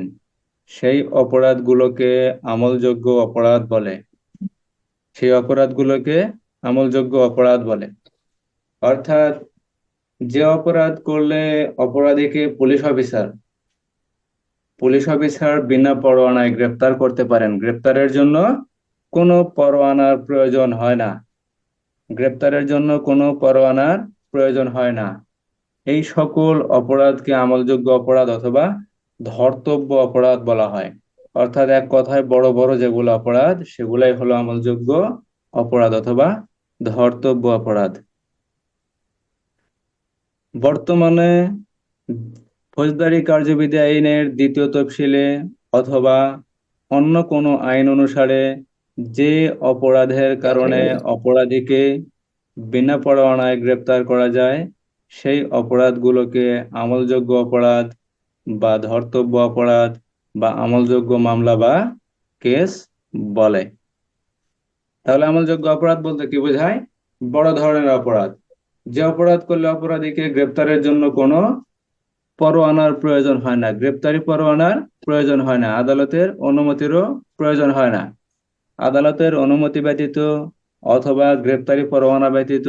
সেই অপরাধগুলোকে আমলযোগ্য অপরাধ বলে। অর্থাৎ যে অপরাধ করলে অপরাধীকে পুলিশ অফিসার বিনা পরোয়ানায় গ্রেপ্তার করতে পারেন, গ্রেপ্তারের জন্য কোনো পরোয়ানার প্রয়োজন হয় না, এই সকল অপরাধকে আমলযোগ্য অপরাধ অথবা ধর্তব্য অপরাধ বলা হয়। অর্থাৎ এক কথায় বড় বড় যেগুলো অপরাধ, সেগুলাই হলো আমলযোগ্য অপরাধ অথবা ধর্তব্য অপরাধ। বর্তমানে ফৌজদারি কার্যবিধি আইনের দ্বিতীয় তফসিলে অথবা অন্য কোনো আইন অনুসারে যে অপরাধের কারণে অপরাধীকে বিনা পরোয়ানায় গ্রেপ্তার করা যায়, সেই অপরাধগুলোকে আমলযোগ্য অপরাধ বা ধর্তব্য অপরাধ বা আমলযোগ্য মামলা বা কেস বলে। তাহলে আমলযোগ্য অপরাধ বলতে কি বোঝায়? বড় ধরনের অপরাধ, যে অপরাধ করলে অপরাধীকে গ্রেপ্তারের জন্য কোনো পরোয়ানার প্রয়োজন হয় না, গ্রেপ্তারি পরোয়ানার প্রয়োজন হয় না, আদালতের অনুমতিরও প্রয়োজন হয় না। আদালতের অনুমতি ব্যতীত অথবা গ্রেপ্তারি পরোয়ানা ব্যতীত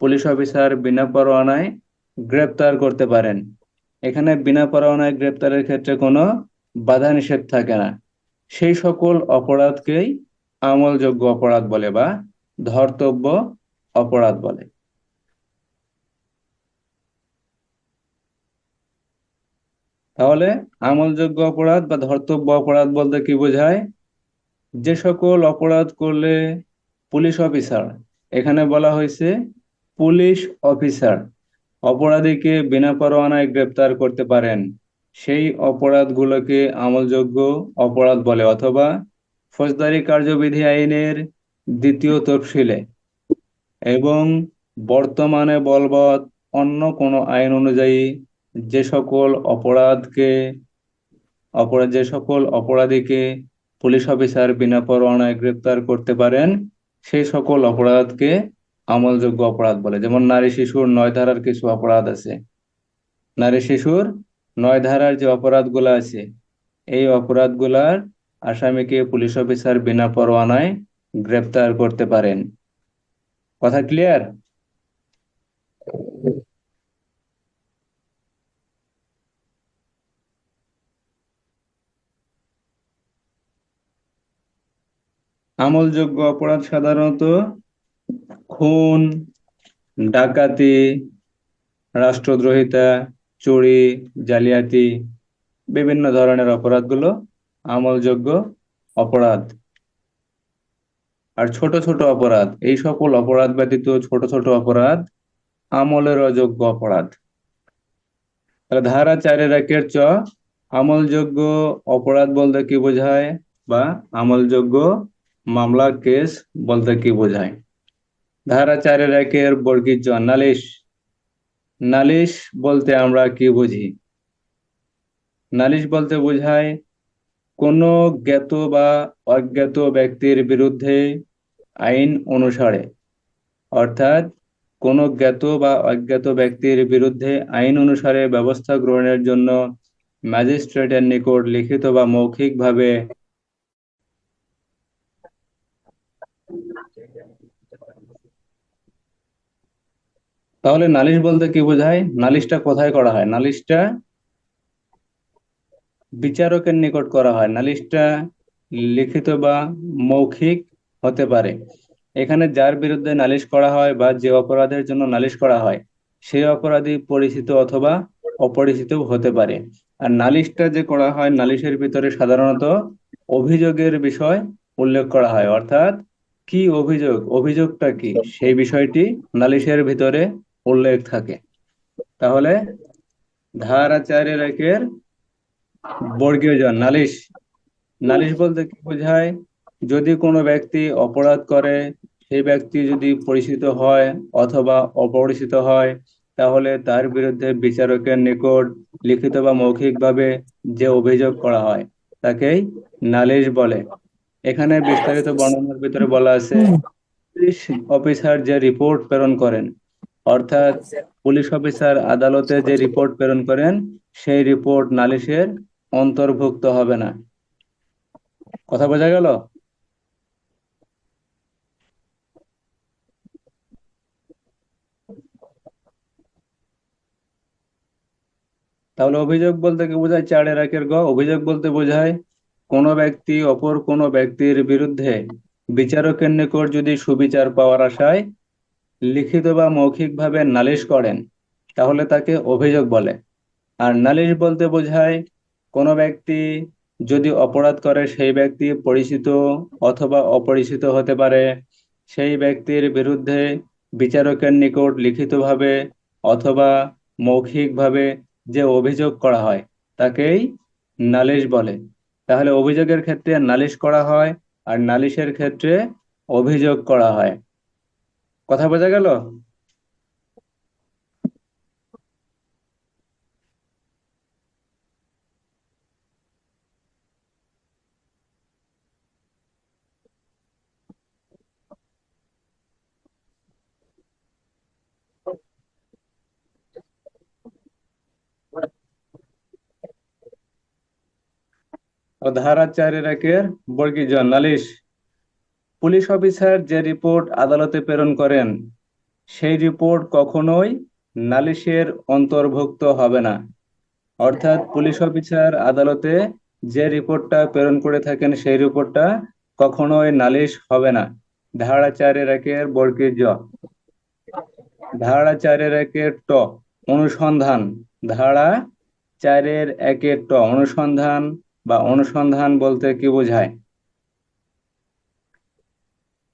পুলিশ অফিসার বিনা পরোয়ানায় গ্রেপ্তার করতে পারেন। এখানে বিনা পরোয়ানায় গ্রেপ্তারের ক্ষেত্রে কোনো বাধা নিষেধ থাকে না। সেই সকল অপরাধকেই আমলযোগ্য অপরাধ বলে বা ধর্তব্য অপরাধ বলে। তাহলে আমলযোগ্য অপরাধ বা ধর্তব্য অপরাধ বলতে কি বোঝায়? যে সকল অপরাধ করলে পুলিশ অফিসার, এখানে বলা হয়েছে পুলিশ অফিসার, অপরাধীকে বিনা পরোয়ানায় গ্রেপ্তার করতে পারেন, সেই অপরাধগুলোকে আমলযোগ্য অপরাধ বলে, অথবা ফৌজদারি কার্যবিধি আইনের 2য় তফসিলে এবং বর্তমানে বলবৎ অন্য কোনো আইন অনুযায়ী যে সকল যে সকল অপরাধীকে পুলিশ অফিসার বিনা পরোয়ানায় গ্রেপ্তার করতে পারেন, সেই সকল অপরাধকে আমলযোগ্য অপরাধ বলে। যেমন নারী শিশুর 9 ধারার কিছু অপরাধ আছে, নারী শিশুর 9 ধারার যে অপরাধগুলো আছে, এই অপরাধগুলার আসামিকে পুলিশ অফিসার বিনা পরোয়ানায় গ্রেপ্তার করতে পারেন। কথা ক্লিয়ার? আমলযোগ্য অপরাধ সাধারণত খুন, ডাকাতি, রাষ্ট্রদ্রোহিতা, চুরি, জালিয়াতি, বিভিন্ন ধরনের অপরাধগুলো আমলযোগ্য অপরাধ। আর ছোট ছোট অপরাধ, এই সকল অপরাধ ব্যতীত ছোট ছোট অপরাধ আমলের অযোগ্য অপরাধ। তাহলে ধারা 4-1 আমলযোগ্য অপরাধ বলতে কি বোঝায়, বা আমলযোগ্য মামলা কেস বলতে কি বোঝায়? ধারা 4-1 বর্গীর জ নালিশ। নালিশ বলতে আমরা কি বুঝি? নালিশ বলতে বোঝায় কোনো জ্ঞাত বা অজ্ঞাত ব্যক্তির বিরুদ্ধে আইন অনুসারে, অর্থাৎ কোনো জ্ঞাত বা অজ্ঞাত ব্যক্তির বিরুদ্ধে আইন অনুসারে ব্যবস্থা গ্রহণের জন্য ম্যাজিস্ট্রেটের নিকট লিখিত বা মৌখিকভাবে তাহলে নালিশ বলতে কি বোঝায়? নালিশটা কোথায় করা হয়? নালিশটা বিচারকের নিকট করা হয়। নালিশটা লিখিত বা মৌখিক হতে পারে। এখানে যার বিরুদ্ধে নালিশ করা হয় বা যে অপরাধের জন্য নালিশ করা হয়, সেই অপরাধী পরিচিত অথবা অপরিচিত হতে পারে। আর নালিশটা যে করা হয়, নালিশের ভিতরে সাধারণত অভিযোগের বিষয় উল্লেখ করা হয়, অর্থাৎ কি অভিযোগ, অভিযোগটা কি, সেই বিষয়টি নালিশের ভিতরে উল্লেখ থাকে। তাহলে ধারা 4-1 বর্গীয় জ নালিশ। নালিশ বলতে কি বোঝায়? যদি কোনো ব্যক্তি অপরাধ করে, সেই ব্যক্তি যদি পরিচিত হয় অথবা অপরিচিত হয়, তাহলে তার বিরুদ্ধে বিচারকের নিকট লিখিত বা মৌখিকভাবে যে অভিযোগ করা হয়, তাকেই নালিশ বলে। এখানে বিস্তারিত বর্ণনার ভিতরে বলা আছে, পুলিশ অফিসার যে রিপোর্ট প্রেরণ করেন, অর্থাৎ পুলিশ অফিসার আদালতে যে রিপোর্ট প্রেরণ করেন, সেই রিপোর্ট নালিশের অন্তর্ভুক্ত হবে না। কথা বোঝা গেল? তাহলে অভিযোগ বলতে কি বোঝায়? 4-1 অভিযোগ বলতে বোঝায় কোনো ব্যক্তি অপর কোনো ব্যক্তির বিরুদ্ধে বিচারকের নিকট যদি সুবিচার পাওয়ার আশায় লিখিত বা মৌখিকভাবে নালিশ করেন, তাহলে তাকে অভিযোগ বলে। আর নালিশ বলতে বোঝায় কোনো ব্যক্তি যদি অপরাধ করে, সেই ব্যক্তি পরিচিত অথবা অপরিচিত হতে পারে, সেই ব্যক্তির বিরুদ্ধে বিচারকের নিকট লিখিতভাবে অথবা মৌখিকভাবে যে অভিযোগ করা হয়, তাকেই নালিশ বলে। তাহলে অভিযোগের ক্ষেত্রে নালিশ করা হয়, আর নালিশের ক্ষেত্রে অভিযোগ করা হয়। কথা বোঝা গেল? ও ধারা 4-1 বর্গীজ নালিশ। পুলিশ অফিসার যে রিপোর্ট আদালতে প্রেরণ করেন, সেই রিপোর্ট কখনোই নালিশের অন্তর্ভুক্ত হবে না। অর্থাৎ পুলিশ অফিসার আদালতে যে রিপোর্টটা প্রেরণ করে থাকেন, সেই রিপোর্টটা কখনোই নালিশ হবে না। ধারা 4-1 বর্গীজ জ। ধারা 4-1 ট অনুসন্ধান। ধারা 4-এর 1-এর ট অনুসন্ধান বা অনুসন্ধান বলতে কি বোঝায়?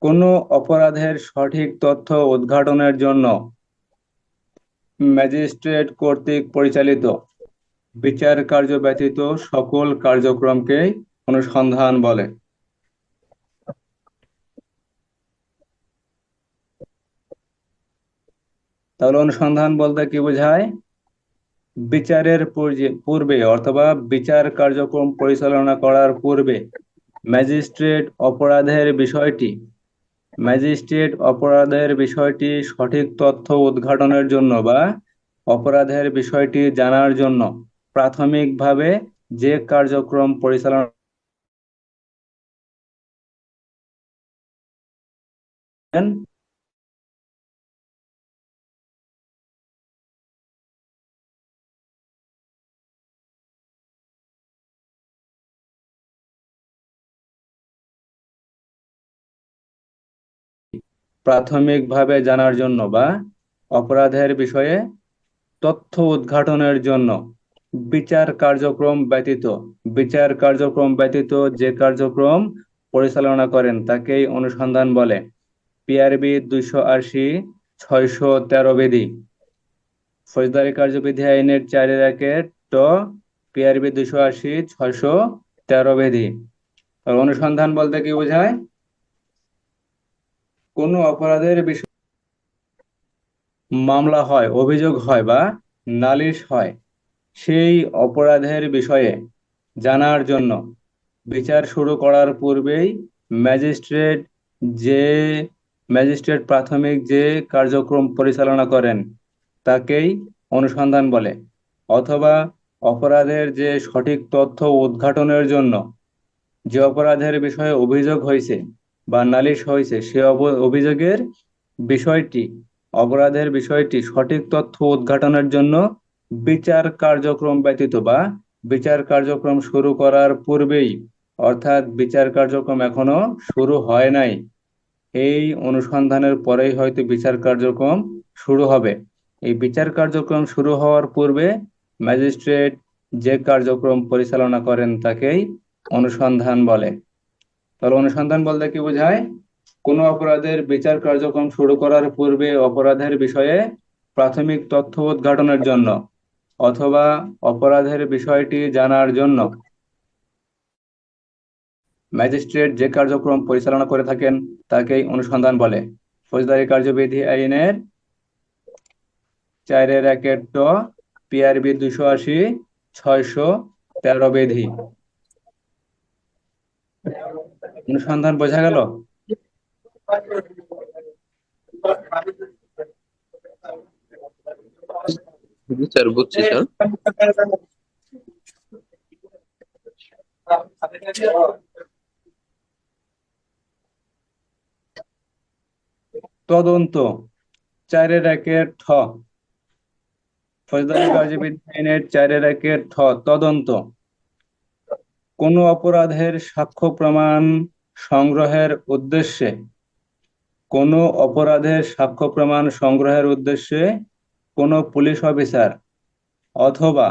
কোনো অপরাধের সঠিক তথ্য উদ্ঘাটনের জন্য ম্যাজিস্ট্রেট কর্তৃক পরিচালিত বিচার কার্য ব্যতীত সকল কার্যক্রমকে অনুসন্ধান বলে। তাহলে অনুসন্ধান বলতে কি বোঝায়? বিচারের পূর্বে অথবা বিচার কার্যক্রম পরিচালনা করার পূর্বে ম্যাজিস্ট্রেট অপরাধের বিষয়টি সঠিক তথ্য উদ্ঘাটনের জন্য বা অপরাধের বিষয়টি জানার জন্য প্রাথমিকভাবে যে কার্যক্রম পরিচালনা করেন প্রাথমিকভাবে জানার জন্য বা অপরাধের বিষয়ে তথ্য উদ্ঘাটনের জন্য বিচার কার্যক্রম ব্যতীত যে কার্যক্রম পরিচালনা করেন তাকেই অনুসন্ধান বলে। পিআরবি 280/613 বিধি, ফৌজদারি কার্যবিধি আইনের 4-এর 1-এর ট, পিআরবি 280/613 বিধি। আর অনুসন্ধান বলতে কি বোঝায়? কোনো অপরাধের বিষয়ে মামলা হয়, অভিযোগ হয় বা নালিশ হয়, সেই অপরাধের বিষয়ে জানার জন্য বিচার শুরু করার পূর্বেই ম্যাজিস্ট্রেট প্রাথমিক যে কার্যক্রম পরিচালনা করেন তাকেই অনুসন্ধান বলে। অথবা অপরাধের যে সঠিক তথ্য উদ্ঘাটনের জন্য যে অপরাধের বিষয়ে অভিযোগ হয়েছে বা নালিশ হয়েছে সে অপরাধের বিষয়টি সঠিক তথ্য উদ্ঘাটনের জন্য বিচার কার্যক্রম ব্যতীত বা বিচার কার্যক্রম শুরু করার পূর্বেই, অর্থাৎ বিচার কার্যক্রম এখনো শুরু হয় নাই, এই অনুসন্ধানের পরেই হয়তো বিচার কার্যক্রম শুরু হবে। এই বিচার কার্যক্রম শুরু হওয়ার পূর্বে ম্যাজিস্ট্রেট যে কার্যক্রম পরিচালনা করেন তাকেই অনুসন্ধান বলে। তাহলে অনুসন্ধান বলতে কি বোঝায়? কোনো অপরাধের বিচার কার্যক্রম শুরু করার পূর্বে অপরাধের বিষয়ে প্রাথমিক তথ্য উদ্ঘাটনের জন্য অথবা অপরাধের বিষয়টি জানার জন্য ম্যাজিস্ট্রেট যে কার্যক্রম পরিচালনা করে থাকেন তাকেই অনুসন্ধান বলে। ফৌজদারি কার্যবিধি আইনের 4-এর 1-এর ট, পিআরবি 280/613 বিধি। অনুসন্ধান বোঝা গেল? স্যার বুঝছি স্যার। তদন্ত 4-এর 1-এর ঠ, ফৌজদারি কার্যবিধি আইনের 4-এর 1-এর ঠ, তদন্ত কোনো অপরাধের সাক্ষ্য প্রমাণ সংগ্রহের উদ্দেশ্যে কোনো পুলিশ অফিসার অথবা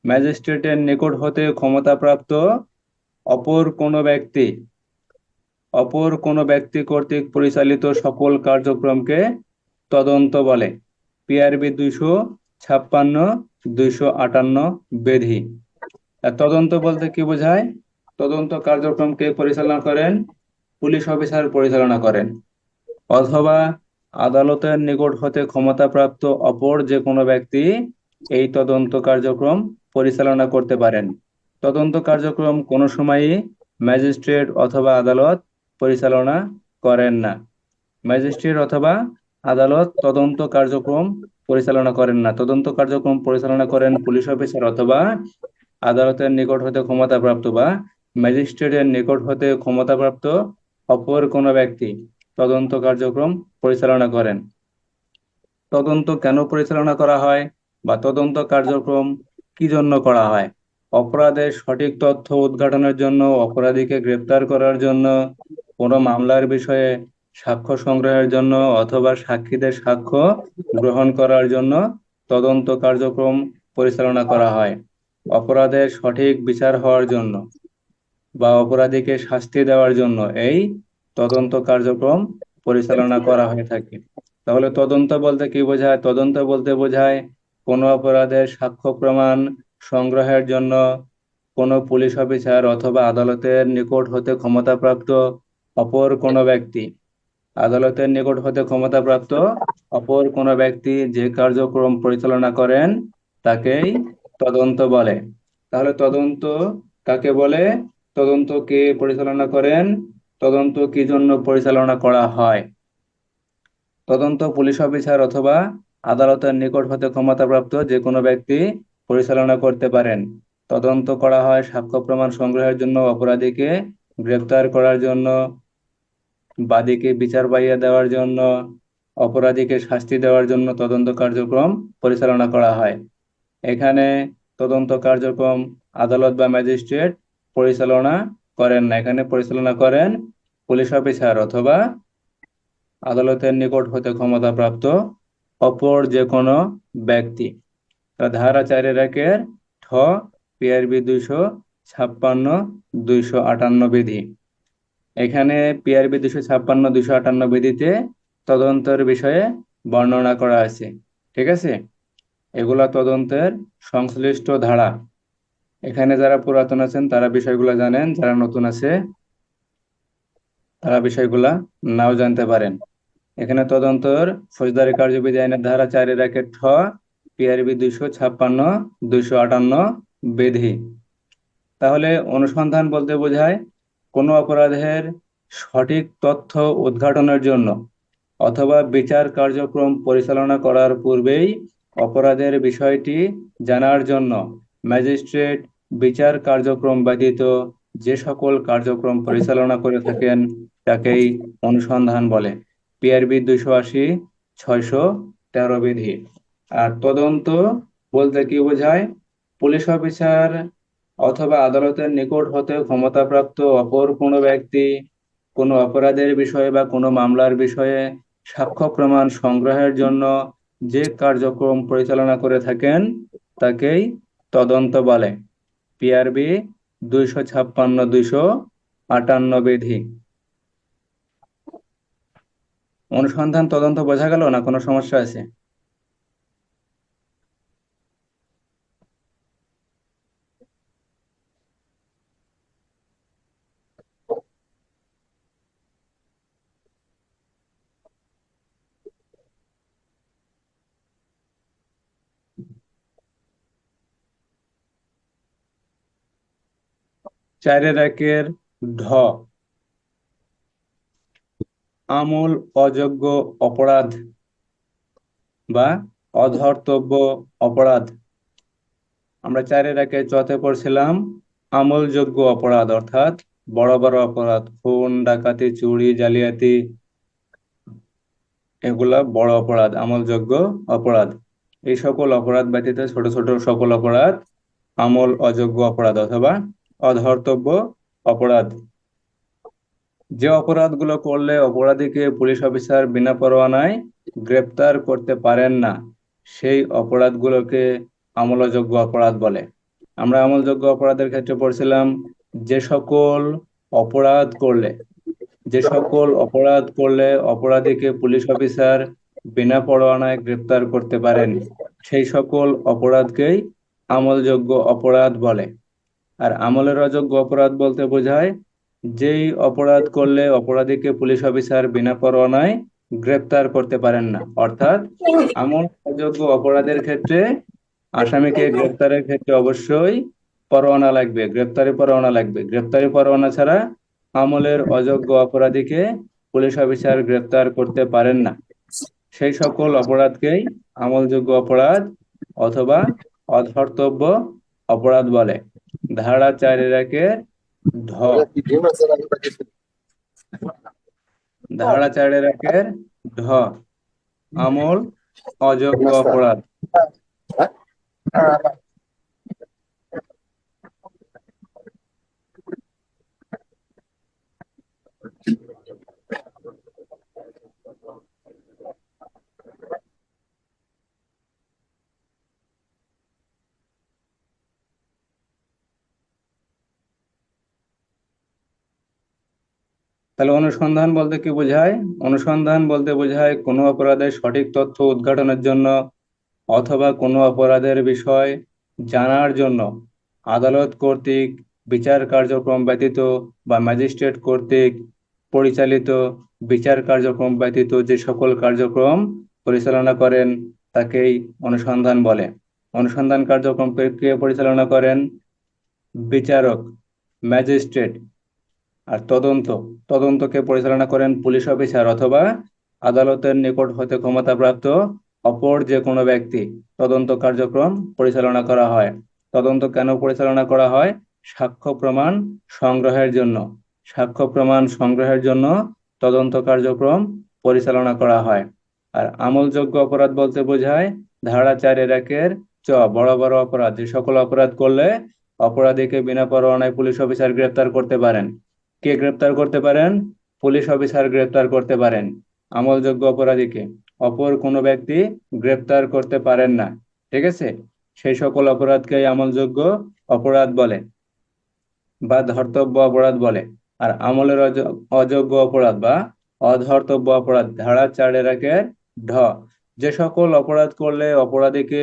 ম্যাজিস্ট্রেটের নিকট হতে ক্ষমতাপ্রাপ্ত অপর কোনো ব্যক্তি কর্তৃক পরিচালিত সকল কার্যক্রমকে তদন্ত বলে। পিআরবি 256/258 বিধি। তদন্ত বলতে কি বোঝায়? তদন্ত কার্যক্রমকে পরিচালনা করেন পুলিশ অফিসার পরিচালনা করেন, অথবা আদালতের নিকট হতে ক্ষমতাপ্রাপ্ত অপর যে কোনো ব্যক্তি এই তদন্ত কার্যক্রম পরিচালনা করতে পারেন। তদন্ত কার্যক্রম কোনো সময়ই ম্যাজিস্ট্রেট অথবা আদালত পরিচালনা করেন না। ম্যাজিস্ট্রেট অথবা আদালত তদন্ত কার্যক্রম পরিচালনা করেন না। তদন্ত কার্যক্রম পরিচালনা করেন পুলিশ অফিসার অথবা আদালতের নিকট হতে ক্ষমতাপ্রাপ্ত বা ম্যাজিস্ট্রেটের নিকট হতে ক্ষমতাপ্রাপ্ত অপর কোনো ব্যক্তি তদন্ত কার্যক্রম পরিচালনা করেন। তদন্ত কেন পরিচালনা করা হয় বা তদন্ত কার্যক্রম কি জন্য করা হয়? অপরাধের সঠিক তথ্য উদ্ঘাটনের জন্য, অপরাধীকে গ্রেপ্তার করার জন্য, কোনো মামলার বিষয়ে সাক্ষ্য সংগ্রহের জন্য অথবা সাক্ষীদের সাক্ষ্য গ্রহণ করার জন্য তদন্ত কার্যক্রম পরিচালনা করা হয় অপরাধের সঠিক বিচার হওয়ার জন্য বা অপরাধীকে শাস্তি দেওয়ার জন্য এই তদন্ত কার্যক্রম পরিচালনা করা হয়ে থাকে। তাহলে তদন্ত বলতে কি বোঝায়? তদন্ত বলতে বোঝায় কোনো অপরাধের সাক্ষ্য প্রমাণ সংগ্রহের জন্য কোনো পুলিশ অফিসার অথবা আদালতের নিকট হতে ক্ষমতাপ্রাপ্ত অপর কোনো ব্যক্তি আদালতের নিকট হতে ক্ষমতাপ্রাপ্ত অপর কোনো ব্যক্তি যে কার্যক্রম পরিচালনা করেন তাকেই তদন্ত বলে। তাহলে তদন্ত কাকে বলে? তদন্ত কে পরিচালনা করেন? তদন্ত কি জন্য পরিচালনা করা হয়? তদন্ত পুলিশ অফিসার অথবা আদালতের নিকট হতে ক্ষমতাপ্রাপ্ত যে কোনো ব্যক্তি পরিচালনা করতে পারেন। তদন্ত করা হয় সাক্ষ্য প্রমাণ সংগ্রহের জন্য, অপরাধীকে গ্রেফতার করার জন্য, বাদীকে বিচার পাইয়ে দেওয়ার জন্য, অপরাধীকে শাস্তি দেওয়ার জন্য তদন্ত কার্যক্রম পরিচালনা করা হয়। এখানে তদন্ত কার্যক্রম আদালত বা ম্যাজিস্ট্রেট পরিচালনা করেন না, এখানে পরিচালনা করেন পুলিশ অফিসার অথবা আদালতের নিকট হতে ক্ষমতাপ্রাপ্ত অপর যে কোনো ব্যক্তি। ধারা 4 ঠ পিআরবি 256 258 বিধি। এখানে পিআরবি 256 258 বিধিতে তদন্তের বিষয়ে বর্ণনা করা আছে। ঠিক আছে, এগুলা তদন্তের সংশ্লিষ্ট ধারা। এখানে যারা পুরাতন আছেন তারা বিষয়গুলো জানেন, যারা নতুন আছে তারা বিষয়গুলা নাও জানতে পারেন। এখানে তদন্তর ফৌজদারি কার্যবিধি আইনের ধারা 4 ঠ পিআরবি 256 258 বিধি। তাহলে অনুসন্ধান বলতে বোঝায় কোনো অপরাধের সঠিক তথ্য উদ্ঘাটনের জন্য অথবা বিচার কার্যক্রম পরিচালনা করার পূর্বেই অপরাধের বিষয়টি জানার জন্য ম্যাজিস্ট্রেট বিচার কার্যক্রম ব্যতীত যে সকল কার্যক্রম পরিচালনা করে থাকেন তাকেই অনুসন্ধান বলে। পিআরবি 280 613 বিধি। আর তদন্ত বলতে কি বোঝায়? পুলিশ অফিসার অথবা আদালতের নিকট হতে ক্ষমতাপ্রাপ্ত অপর কোনো ব্যক্তি কোনো অপরাধের বিষয়ে বা কোনো মামলার বিষয়ে সাক্ষ্য প্রমাণ সংগ্রহের জন্য যে কার্যক্রম পরিচালনা করে থাকেন তাকেই তদন্ত বলে। পিআরবি 256 258 বিধি। অনুসন্ধান তদন্ত বোঝা গেল না? কোনো সমস্যা আছে? চারের একের ঢ আমূল অযোগ্য অপরাধ বা অধর্তব্য অপরাধ। আমরা 4 চতে পড়ছিলাম আমলযোগ্য অপরাধ, অর্থাৎ বড় বড় অপরাধ, খুন, ডাকাতি, চুরি, জালিয়াতি, এগুলা বড় অপরাধ, আমলযোগ্য অপরাধ। এই সকল অপরাধ ব্যতীত ছোট ছোট সকল অপরাধ আমল অযোগ্য অপরাধ অথবা অধর্তব্য অপরাধ। যে অপরাধগুলো করলে অপরাধীকে পুলিশ অফিসার বিনা পরোয়ানায় গ্রেপ্তার করতে পারেন না সেই অপরাধগুলোকে আমলযোগ্য অপরাধ বলে। আমরা আমলযোগ্য অপরাধের ক্ষেত্রে পড়ছিলাম যে সকল অপরাধ করলে অপরাধীকে পুলিশ অফিসার বিনা পরোয়ানায় গ্রেপ্তার করতে পারেন সেই সকল অপরাধকেই আমলযোগ্য অপরাধ বলে। আর আমলের অযোগ্য অপরাধ বলতে বোঝায় যেই অপরাধ করলে অপরাধীকে পুলিশ অফিসার বিনা পরোয়ানায় গ্রেপ্তার করতে পারেন না। অর্থাৎ আমল অযোগ্য অপরাধের ক্ষেত্রে আসামিকে গ্রেপ্তারের ক্ষেত্রে অবশ্যই পরোয়ানা লাগবে, গ্রেপ্তারি পরোয়ানা লাগবে। গ্রেপ্তারি পরোয়ানা ছাড়া আমলের অযোগ্য অপরাধীকে পুলিশ অফিসার গ্রেপ্তার করতে পারেন না। সেই সকল অপরাধকেই আমলযোগ্য অপরাধ অথবা অধর্তব্য অপরাধ বলে। ধারা 4 ঢ ধারা 4 ঢ আমল অযোগ্য অপরাধ। তাহলে অনুসন্ধান বলতে কি বোঝায়? অনুসন্ধান বলতে বোঝায় কোনো অপরাধের সঠিক তথ্য উদ্ঘাটনের জন্য অথবা কোনো অপরাধের বিষয় জানার জন্য আদালত কর্তৃক বিচার কার্যক্রম ব্যতীত বা ম্যাজিস্ট্রেট কর্তৃক পরিচালিত বিচার কার্যক্রম ব্যতীত যে সকল কার্যক্রম পরিচালনা করেন তাকেই অনুসন্ধান বলে। অনুসন্ধান কার্যক্রম কে পরিচালনা করেন? বিচারক, ম্যাজিস্ট্রেট। আর তদন্তকে পরিচালনা করেন পুলিশ অফিসার অথবা আদালতের নিকট হতে ক্ষমতাপ্রাপ্ত অপর যে কোনো ব্যক্তি। তদন্ত কার্যক্রম পরিচালনা করা হয়। তদন্ত কেন পরিচালনা করা হয়? সাক্ষ্য প্রমাণ সংগ্রহের জন্য। সাক্ষ্য প্রমাণ সংগ্রহের জন্য তদন্ত কার্যক্রম পরিচালনা করা হয়। আর আমলযোগ্য অপরাধ বলতে বোঝায় ধারা 4(1) বড় বড় অপরাধ, যে সকল অপরাধ করলে অপরাধীকে বিনা পরোয়ানায় পুলিশ অফিসার গ্রেপ্তার করতে পারেন। কে গ্রেপ্তার করতে পারেন? পুলিশ অফিসার গ্রেপ্তার করতে পারেন আমলযোগ্য অপরাধীকে। অপর কোনো ব্যক্তি গ্রেপ্তার করতে পারেন না। ঠিক আছে? সেই সকল অপরাধকেই আমলযোগ্য অপরাধ বলে বা ধর্তব্য অপরাধ বলে। আর আমলের অযোগ্য অপরাধ বা অধর্তব্য অপরাধ ধারা 4(1) যে সকল অপরাধ করলে অপরাধীকে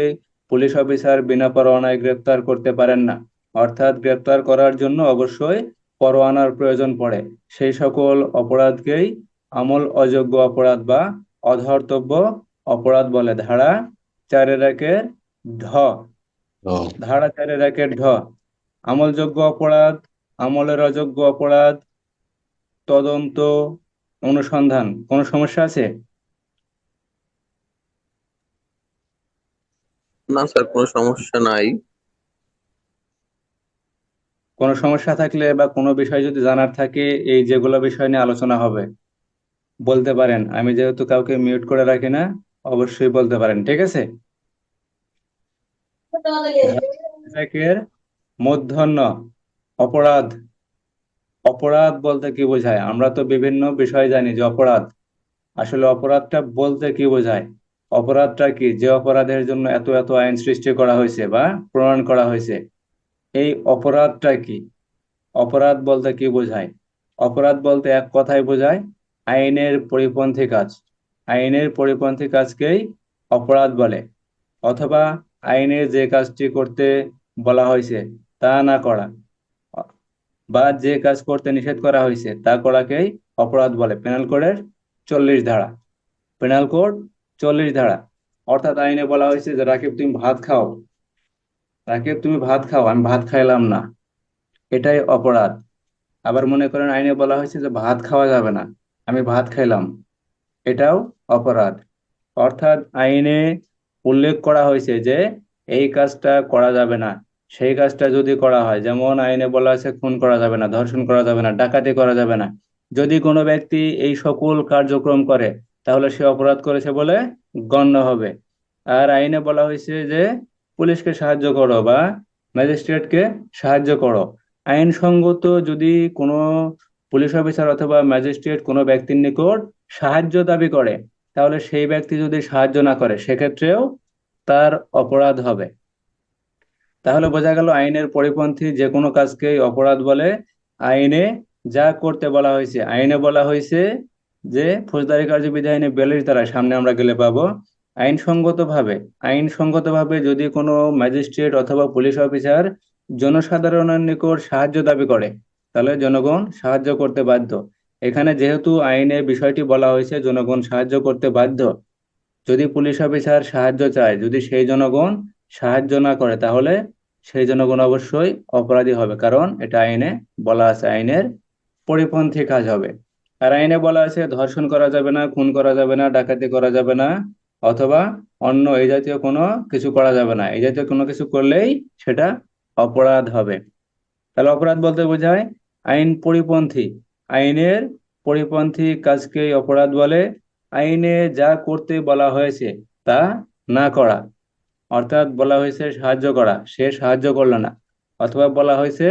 পুলিশ অফিসার বিনা পরোয়ানায় গ্রেপ্তার করতে পারেন না, অর্থাৎ গ্রেপ্তার করার জন্য অবশ্যই পরোয়ানার প্রয়োজন পড়ে, সেই সকল অপরাধকেই আমল অযোগ্য অপরাধ বা অধর্তব্য অপরাধ বলে। ধারা 4(1) ধারা 4(1) আমলযোগ্য অপরাধ, আমলের অযোগ্য অপরাধ, তদন্ত, অনুসন্ধান। কোনো সমস্যা আছে? না স্যার, কোনো সমস্যা নাই। কোনো সমস্যা থাকলে বা কোনো বিষয় যদি জানার থাকে, এই যেগুলো বিষয় নিয়ে আলোচনা হবে বলতে পারেন। আমি যেহেতু কাউকে মিউট করে রাখি না, অবশ্যই বলতে পারেন। ঠিক আছে? ধারা মূর্ধন্য অপরাধ। অপরাধ বলতে কি বোঝায়? আমরা তো বিভিন্ন বিষয় জানি যে অপরাধ, আসলে অপরাধটা বলতে কি বোঝায়? অপরাধটা কি? যে অপরাধের জন্য এত এত আইন সৃষ্টি করা হয়েছে বা প্রণয়ন করা হয়েছে, এই অপরাধটা কি? অপরাধ বলতে কি বোঝায়? অপরাধ বলতে এক কথায় বোঝায় আইনের পরিপন্থী কাজ। আইনের পরিপন্থী কাজকেই অপরাধ বলে। অথবা আইনে যে কাজটি করতে বলা হয়েছে তা না করা, বা যে কাজ করতে নিষেধ করা হয়েছে তা করাকেই অপরাধ বলে। পেনাল কোডের 40 ধারা। পেনাল কোড 40 ধারা। অর্থাৎ আইনে বলা হয়েছে যে রাকিব তুমি ভাত খাও, রাকিব তুমি ভাত খাও, আমি ভাত খাইলাম না, এটাই অপরাধ। আবার মনে করেন আইনে বলা হয়েছে যে ভাত খাওয়া যাবে না, আমি ভাত খাইলাম, এটাও অপরাধ। অর্থাৎ আইনে উল্লেখ করা হয়েছে যে এই কাজটা করা যাবে না, সেই কাজটা যদি করা হয়, যেমন আইনে বলা আছে খুন করা যাবে না, ধর্ষণ করা যাবে না, ডাকাতি করা যাবে না, যদি কোনো ব্যক্তি এই সকল কার্যক্রম করে তাহলে সে অপরাধ করেছে বলে গণ্য হবে। আর আইনে বলা হয়েছে যে পুলিশকে সাহায্য করো বা ম্যাজিস্ট্রেটকে সাহায্য করো। আইনসঙ্গত যদি কোনো পুলিশ অফিসার অথবা ম্যাজিস্ট্রেট কোনো ব্যক্তির নিকট সাহায্য দাবি করে, তাহলে সেই ব্যক্তি যদি সাহায্য না করে সেক্ষেত্রেও তার অপরাধ হবে। তাহলে বোঝা গেল আইনের পরিপন্থী যে কোনো কাজকেই অপরাধ বলে। আইনে যা করতে বলা হয়েছে, আইনে বলা হয়েছে যে ফৌজদারি কার্যবিধি আইনে 42 ধারায়, সামনে আমরা গেলে পাবো, আইনসঙ্গতভাবে যদি কোনো ম্যাজিস্ট্রেট অথবা পুলিশ অফিসার জনসাধারণের নিকট সাহায্য দাবি করে তাহলে জনগণ সাহায্য করতে বাধ্য। এখানে যেহেতু আইনে বিষয়টি বলা হয়েছে জনগণ সাহায্য করতে বাধ্য, যদি পুলিশ অফিসার সাহায্য চায়, যদি সেই জনগণ সাহায্য না করে তাহলে সেই জনগণ অবশ্যই অপরাধী হবে, কারণ এটা আইনে বলা আছে, আইনের পরিপন্থী কাজ হবে। আর আইনে বলা আছে ধর্ষণ করা যাবে না, খুন করা যাবে না, ডাকাতি করা যাবে না, অথবা অন্য এই জাতীয় কোনো কিছু করা যাবে না। এই জাতীয় কোনো কিছু করলেই সেটা অপরাধ হবে। তাহলে অপরাধ বলতে বোঝায় আইন পরিপন্থী, আইনের পরিপন্থী কাজকেই অপরাধ বলে। আইনে যা করতে বলা হয়েছে তা না করা, অর্থাৎ বলা হয়েছে সাহায্য করা, সে সাহায্য করলো না, অথবা বলা হয়েছে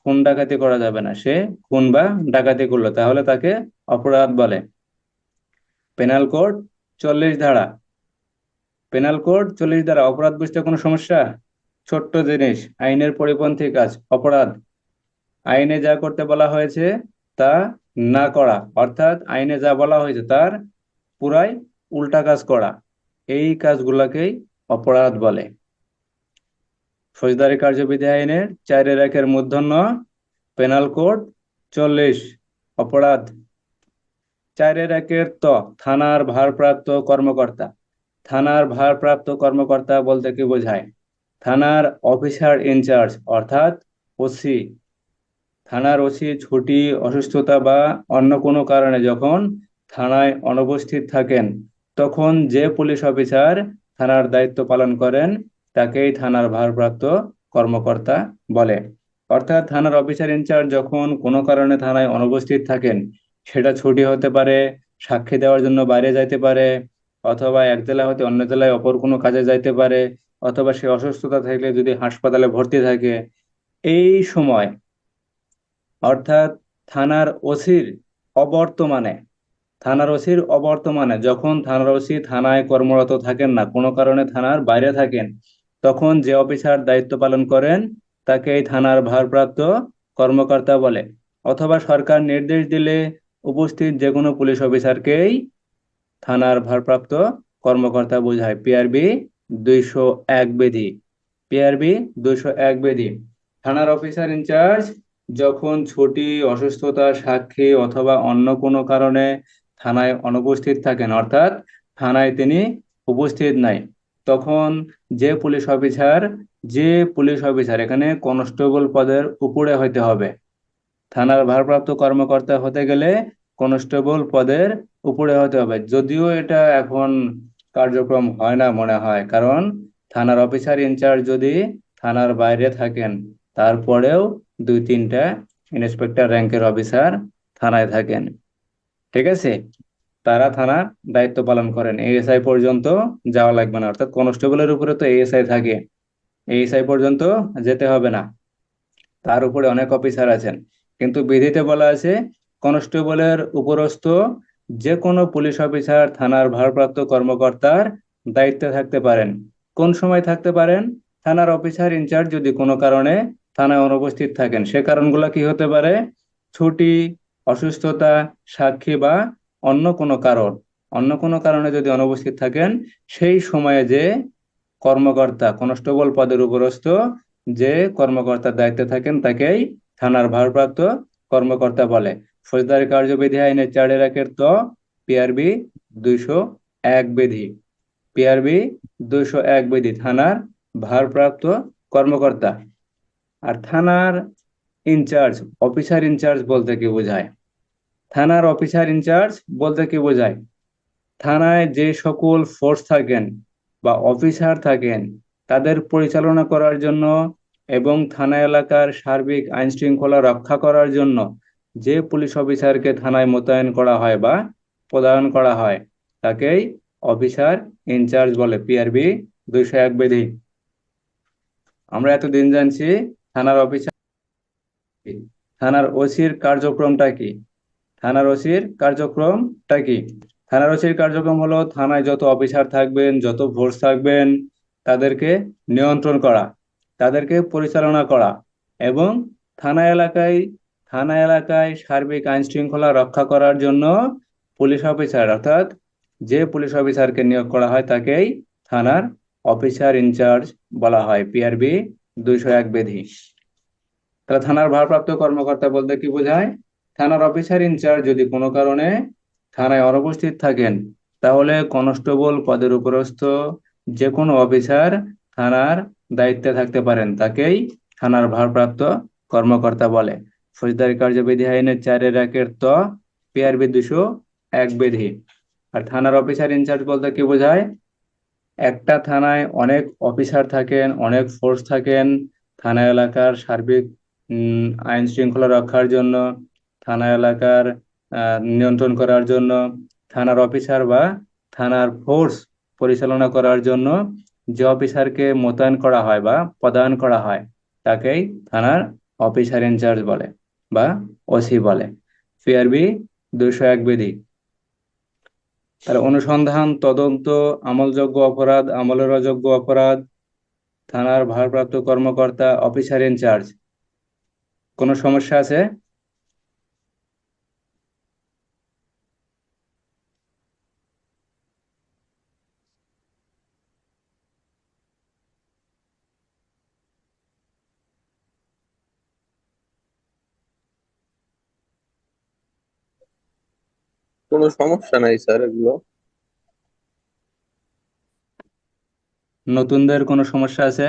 খুন ডাকাতি করা যাবে না, সে খুন বা ডাকাতি করলো, তাহলে তাকে অপরাধ বলে। পেনাল কোড 40 ধারা। পেনাল কোড 40 ধারা। অপরাধ বুঝতে কোনো সমস্যা? ছোট্ট জিনিস, আইনের পরিপন্থী কাজ অপরাধ। আইনে যা করতে বলা হয়েছে তা না করা, অর্থাৎ আইনে যা বলা হয়েছে তার পুরাই উল্টা কাজ করা, এই কাজগুলোকেই অপরাধ বলে। ফৌজদারি কার্যবিধি আইনের 4-1 মূর্ধন্য পেনাল কোড 40 অপরাধ। 4-1 থানার ভারপ্রাপ্ত কর্মকর্তা। থানার ভারপ্রাপ্ত কর্মকর্তা বলতে কি বোঝায়? থানার অফিসার ইনচার্জ অর্থাৎ ওসি। থানার ওসি ছুটি, অসুস্থতা বা অন্য কোনো কারণে যখন থানায় অনুপস্থিত থাকেন, তখন যে পুলিশ অফিসার থানার দায়িত্ব পালন করেন তাকেই থানার ভারপ্রাপ্ত কর্মকর্তা বলে। অর্থাৎ থানার অফিসার ইনচার্জ যখন কোনো কারণে থানায় অনুপস্থিত থাকেন, সেটা ছুটি হতে পারে, সাক্ষী দেওয়ার জন্য বাইরে যাইতে পারে, অথবা এক জেলা হতে অন্য জেলায় অপর কোনো কাজে যাইতে পারে, অথবা সে অসুস্থতা থাকলে যদি হাসপাতালে ভর্তি থাকে, এই সময় অর্থাৎ থানার ওসির অবর্তমানে যখন থানার ওসি থানায় কর্মরত থাকেন না, কোনো কারণে থানার বাইরে থাকেন, তখন যে অফিসার দায়িত্ব পালন করেন তাকে এই থানার ভারপ্রাপ্ত কর্মকর্তা বলে। অথবা সরকার নির্দেশ দিলে উপস্থিত যে কোনো পুলিশ অফিসারকেই থানার ভারপ্রাপ্ত কর্মকর্তা বোঝায়। পিআরবি 201 বিধি। পিআরবি 201 বিধি। থানার অফিসার ইনচার্জ যখন ছুটি, অসুস্থতা, সাক্ষী অথবা অন্য কোনো কারণে থানায় অনুপস্থিত থাকেন, অর্থাৎ থানায় তিনি উপস্থিত নাই, তখন যে পুলিশ অফিসার এখানে কনস্টেবল পদের উপরে হইতে হবে। থানার ভারপ্রাপ্ত কর্মকর্তা হতে গেলে কনস্টেবল পদের উপরে হতে হবে। যদিও এটা এখন কার্যক্রম হয় না মনে হয়, কারণ থানার অফিসার ইনচার্জ যদি থানার বাইরে থাকেন, তারপরেও 2-3টা ইন্সপেক্টর র্যাঙ্কের অফিসার থানায় থাকেন। ঠিক আছে, তারা থানার দায়িত্ব পালন করেন, এএসআই পর্যন্ত যাওয়া লাগবে না। অর্থাৎ কনস্টেবলের উপরে তো এএসআই থাকে, এএসআই পর্যন্ত যেতে হবে না, তার উপরে অনেক অফিসার আছেন। কিন্তু বিধিতে বলা আছে কনস্টেবলের উপরস্থ যে কোনো পুলিশ অফিসার থানার ভারপ্রাপ্ত কর্মকর্তার দায়িত্বে থাকতে পারেন। কোন সময় থাকতে পারেন? থানার অফিসার ইনচার্জ যদি কোনো কারণে থানায় অনুপস্থিত থাকেন, সে কারণগুলো কি হতে পারে? ছুটি, অসুস্থতা, সাক্ষী বা অন্য কোনো কারণ। অন্য কোনো কারণে যদি অনুপস্থিত থাকেন, সেই সময়ে যে কর্মকর্তা কনস্টেবল পদের উপরস্থ যে কর্মকর্তার দায়িত্বে থাকেন তাকেই থানার ভারপ্রাপ্ত কর্মকর্তা বলে। ফৌজদারি কার্যবিধি আইনের 4-1 পিআরবি 201 বিধি। পিআরবি 201 বিধি থানার ভারপ্রাপ্ত কর্মকর্তা। আর থানার ইনচার্জ, অফিসার ইনচার্জ বলতে কি বোঝায়? থানার অফিসার ইনচার্জ বলতে কি বোঝায়? থানায় যে সকল ফোর্স থাকেন বা অফিসার থাকেন, তাদের পরিচালনা করার জন্য এবং থানা এলাকার সার্বিক আইন শৃঙ্খলা রক্ষা করার জন্য যে পুলিশ অফিসারকে থানায় মোতায়েন করা হয় বা প্রদান করা হয়, তাকেই অফিসার ইনচার্জ বলে। পিআরবি 201 বিধি। আমরা এতদিন জানছি থানার অফিসার, থানার ওসির কার্যক্রমটা কি? থানার ওসির কার্যক্রমটা কি? থানার ওসির কার্যক্রম হলো থানায় যত অফিসার থাকবেন, যত ফোর্স থাকবেন, তাদেরকে নিয়ন্ত্রণ করা, তাদেরকে পরিচালনা করা এবং থানা এলাকায় থানা এলাকায় সার্বিক আইন শৃঙ্খলা রক্ষা করার জন্য পুলিশ অফিসার, অর্থাৎ যে পুলিশ অফিসারকে নিয়োগ করা হয় তাকেই থানার অফিসার ইনচার্জ বলা হয়। পিআরবি 201 বিধি। তাহলে থানার ভারপ্রাপ্ত কর্মকর্তা বলতে কি বোঝায়? থানার অফিসার ইনচার্জ যদি কোনো কারণে থানায় অনুপস্থিত থাকেন, তাহলে কনস্টেবল পদের উপরস্থ যে কোনো অফিসার থানার দায়িত্বে থাকতে পারেন, তাকেই থানার ভারপ্রাপ্ত কর্মকর্তা বলে। ফৌজদারি কার্যবিধি আইনের 4-1 পিআরবি 201 বিধি। আর থানার অফিসার ইনচার্জ বলতে কি বোঝায়? একটা থানায় অনেক অফিসার থাকেন, অনেক ফোর্স থাকেন, থানা এলাকার সার্বিক আইন শৃঙ্খলা রক্ষার জন্য, থানা এলাকার নিয়ন্ত্রণ করার জন্য, থানার অফিসার বা থানার ফোর্স পরিচালনা করার জন্য যে অফিসারকে মোতায়েন করা হয় বা প্রদান করা হয়, তাকেই থানার অফিসার ইনচার্জ বলে বা ওসি বলে। পিআরবি 201 বিধি। তাহলে অনুসন্ধান, তদন্ত, আমলযোগ্য অপরাধ, আমলের অযোগ্য অপরাধ, থানার ভারপ্রাপ্ত কর্মকর্তা, অফিসার ইনচার্জ। কোনো সমস্যা আছে? কোনো সমস্যা নাই স্যার এগুলো। নতুনদের কোনো সমস্যা আছে?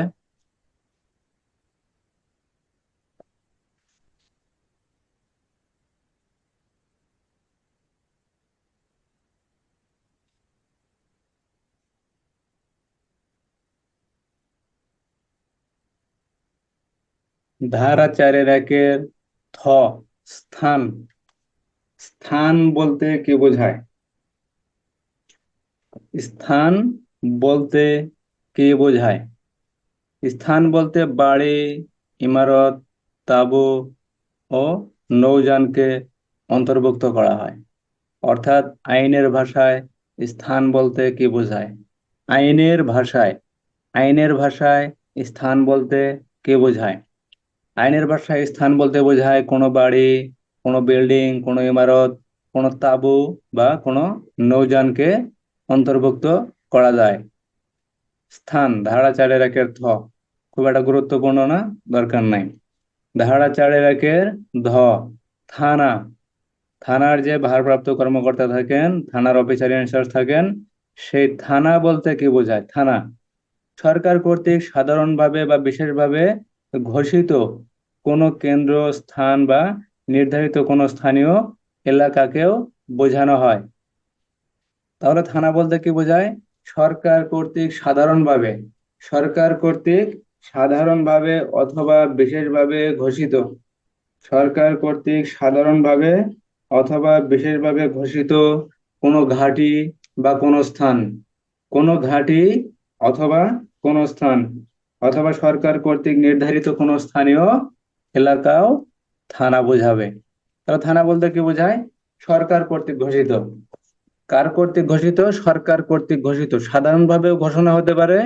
ধারা 4-এর থ, স্থান। স্থান বলতে কি বোঝায়? স্থান বলতে কি বোঝায়? স্থান বলতে বাড়ি, ইমারত, তাঁবু ও নৌযানকে অন্তর্ভুক্ত করা হয়। অর্থাৎ আইনের ভাষায় স্থান বলতে কি বোঝায়? আইনের ভাষায় আইনের ভাষায় স্থান বলতে কি বোঝায়? আইনের ভাষায় স্থান বলতে বোঝায় কোনো বাড়ি, কোনো বিল্ডিং, কোনো ইমারত, কোনো তাঁবু বা কোনো নৌযানকে অন্তর্ভুক্ত করা যায়। স্থান ধারা 4-এর থ, খুব একটা গুরুত্বপূর্ণ না, দরকার নাই। ধারা 4-এর ধ, থানা। থানার যে ভারপ্রাপ্ত কর্মকর্তা থাকেন, থানার অফিসার ইনচার্জ থাকেন, সেই থানা বলতে কি বোঝায়? থানা সরকার কর্তৃক সাধারণভাবে বা বিশেষভাবে ঘোষিত কোনো কেন্দ্র, স্থান বা নির্ধারিত কোনো স্থানীয় এলাকাকেও বোঝানো হয়। তাহলে থানা বলতে কি বোঝায়? সরকার কর্তৃক সাধারণভাবে, সরকার কর্তৃক সাধারণভাবে অথবা বিশেষভাবে ঘোষিত, সরকার কর্তৃক সাধারণভাবে অথবা বিশেষভাবে ঘোষিত কোনো ঘাঁটি বা কোনো স্থান, কোনো ঘাঁটি অথবা কোনো স্থান, অথবা সরকার কর্তৃক নির্ধারিত কোনো স্থানীয় এলাকাও থানা বোঝাবে। তাহলে থানা বলতে কি বোঝায়? সরকার কর্তৃক ঘোষিত। কার কর্তৃক ঘোষিত? সরকার কর্তৃক ঘোষিত। সাধারণভাবেও ঘোষণা হতে পারে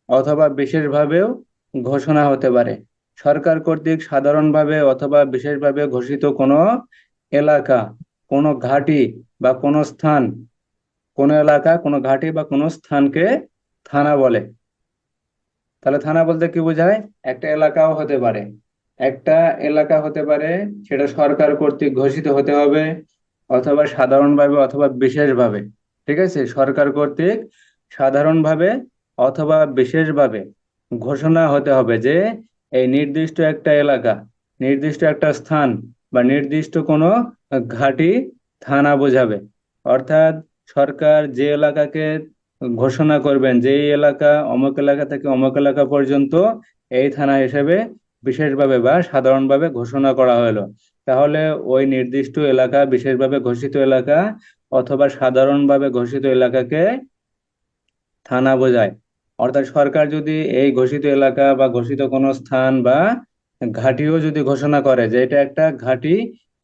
অথবা বিশেষভাবেও ঘোষণা হতে পারে। সরকার কর্তৃক সাধারণভাবে অথবা বিশেষভাবে ঘোষিত কোনো এলাকা, কোনো ঘাঁটি বা কোনো স্থান, কোনো এলাকা, কোনো ঘাঁটি বা কোনো স্থানকে থানা বলে। তাহলে থানা বলতে কি বোঝায়? একটা এলাকাও হতে পারে, একটা এলাকা হতে পারে, সেটা সরকার কর্তৃক ঘোষিত হতে হবে অথবা সাধারণভাবে অথবা বিশেষভাবে। ঠিক আছে, সরকার কর্তৃক সাধারণভাবে অথবা বিশেষভাবে ঘোষণা হতে হবে যে এই নির্দিষ্ট একটা এলাকা, নির্দিষ্ট একটা স্থান বা নির্দিষ্ট কোনো ঘাঁটি থানা বোঝাবে। অর্থাৎ সরকার যে এলাকাকে ঘোষণা করবেন যে এই এলাকা অমুক এলাকা থেকে অমুক এলাকা পর্যন্ত এই থানা হিসেবে বিশেষভাবে বা সাধারণভাবে ঘোষণা করা হলো, তাহলে ওই নির্দিষ্ট এলাকা, বিশেষভাবে ঘোষিত এলাকা অথবা সাধারণভাবে ঘোষিত এলাকাকে থানা বোঝায়। অর্থাৎ সরকার যদি এই ঘোষিত এলাকা বা ঘোষিত কোনো স্থান বা ঘাঁটিও যদি ঘোষণা করে যে এটা একটা ঘাঁটি,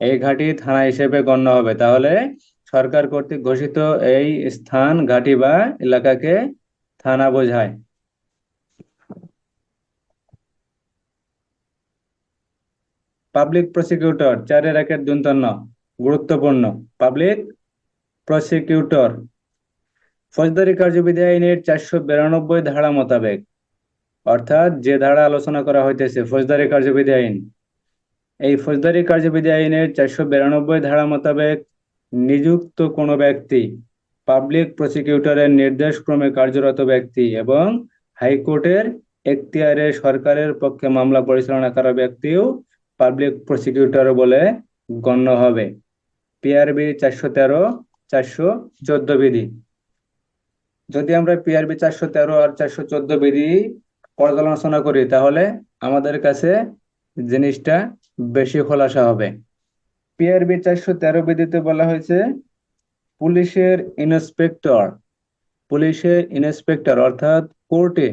এই ঘাঁটি থানা হিসেবে গণ্য হবে, তাহলে সরকার কর্তৃক ঘোষিত এই স্থান, ঘাঁটি বা এলাকাকে থানা বোঝায়। পাবলিক প্রসিকিউটর 4-এর গুরুত্বপূর্ণ। পাবলিক প্রসিকিউটর ফৌজদারি কার্যবিধি আইনের 492 ধারা মোতাবেক, অর্থাৎ যে ধারা আলোচনা করা হইতেছে ফৌজদারি কার্যবিধি আইন, এই ফৌজদারি কার্যবিধি আইনের 492 ধারা মোতাবেক নিযুক্ত কোনো ব্যক্তি, পাবলিক প্রসিকিউটরের নির্দেশক্রমে কার্যরত ব্যক্তি এবং হাইকোর্টের এখতিয়ারে সরকারের পক্ষে মামলা পরিচালনা করা ব্যক্তিও পাবলিক প্রসিকিউটর বলে গণ্য হবে। পিআরবি 413, 414 বিধি। যদি আমরা পিআরবি 413 আর 414 বিধি পর্যালোচনা করি তাহলে আমাদের কাছে জিনিসটা বেশি খোলাসা হবে। পিআরবি 413 বিধিতে বলা হয়েছে পুলিশের ইন্সপেক্টর, পুলিশের ইন্সপেক্টর অর্থাৎ কোর্টে,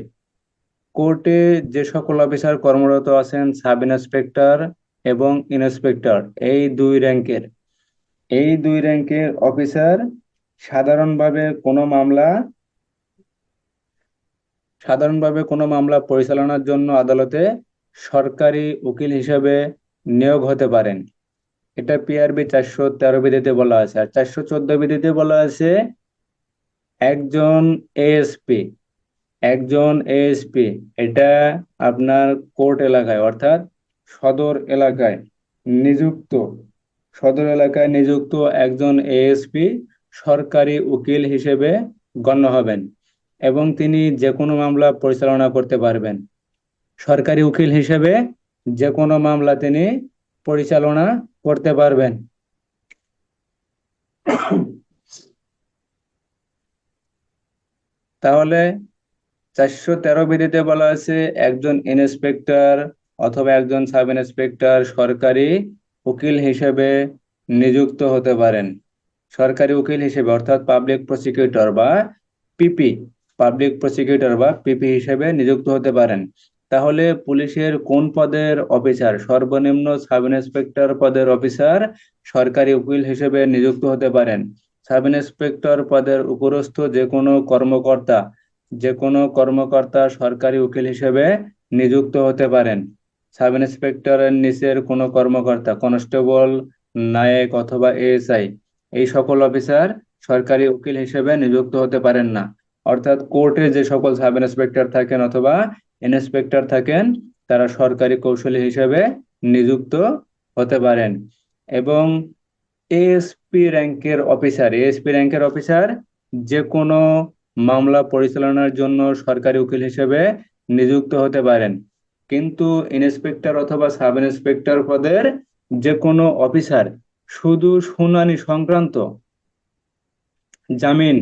কোর্টে যে সকল অফিসার কর্মরত আছেন, সাব ইন্সপেক্টর এবং ইন্সপেক্টর, এই দুই র্যাঙ্কের অফিসার সাধারণভাবে কোনো মামলা, সাধারণভাবে কোনো মামলা পরিচালনার জন্য আদালতে সরকারি উকিল হিসেবে নিয়োগ হতে পারেন। এটা পিআরবি 413 বিধিতে বলা আছে। আর 414 বিধিতে বলা আছে একজন এএসপি, একজন এএসপি এটা আপনার কোর্ট এলাকায় অর্থাৎ সদর এলাকায় নিযুক্ত সদর এলাকায় নিযুক্ত একজন এএসপি সরকারি উকিল হিসেবে গণ্য হবেন এবং তিনি যে কোনো মামলা পরিচালনা করতে পারবেন। সরকারি উকিল হিসেবে যে কোনো মামলা তিনি পরিচালনা করতে পারবেন। তাহলে 413 বিধিতে বলা আছে একজন ইন্সপেক্টর অথবা একজন সাব ইন্সপেক্টর সরকারি উকিল হিসেবে নিযুক্ত হতে পারেন। সরকারি উকিল হিসেবে অর্থাৎ পাবলিক প্রসিকিউটর বা পিপি হিসেবে নিযুক্ত হতে পারেন। তাহলে পুলিশের কোন পদের অফিসার, সর্বনিম্ন সাব ইন্সপেক্টর পদের অফিসার সরকারি উকিল হিসেবে নিযুক্ত হতে পারেন? সাব ইন্সপেক্টর পদের উপরস্থ যে কোনো কর্মকর্তা সরকারি উকিল হিসেবে নিযুক্ত হতে পারেন। সাব ইন্সপেক্টরের নিচের কোনো কর্মকর্তা, কনস্টেবল, নায়েক অথবা এএসআই, এই সকল অফিসার সরকারি উকিল হিসেবে নিযুক্ত হতে পারেন না। অর্থাৎ কোর্টে যে সকল সাব ইন্সপেক্টর থাকেন অথবা ইন্সপেক্টর থাকেন তারা সরকারি কৌশলী হিসেবে নিযুক্ত হতে পারেন। এবং এএসপি র্যাঙ্কের অফিসার যে কোনো মামলা পরিচালনার জন্য সরকারি উকিল হিসেবে নিযুক্ত হতে পারেন। কিন্তু ইন্সপেক্টর অথবা সাব ইন্সপেক্টর পদের যে কোনো অফিসার শুধু শুনানি সংক্রান্ত জামিন,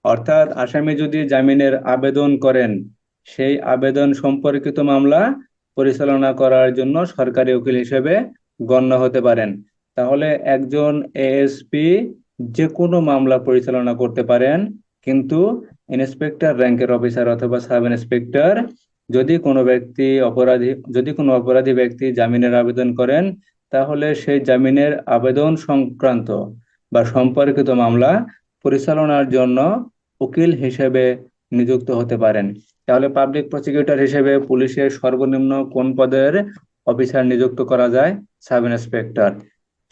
অর্থাৎ আসামি যদি জামিনের আবেদন করেন সেই আবেদন সম্পর্কিত মামলা পরিচালনা করার জন্য সরকারি উকিল হিসেবে গণ্য হতে পারেন। তাহলে একজন এএসপি যে কোনো মামলা পরিচালনা করতে পারেন, কিন্তু ইন্সপেক্টর র্যাঙ্কের অফিসার অথবা সাব ইন্সপেক্টর যদি কোনো অপরাধী ব্যক্তি জামিনের আবেদন করেন তাহলে সেই জামিনের আবেদন সংক্রান্ত বা সম্পর্কিত মামলা পরিচালনার জন্য উকিল হিসেবে নিযুক্ত হতে পারেন। তাহলে পাবলিক প্রসিকিউটর হিসেবে পুলিশের সর্বনিম্ন কোন পদের অফিসার নিযুক্ত করা যায়? Sub inspector.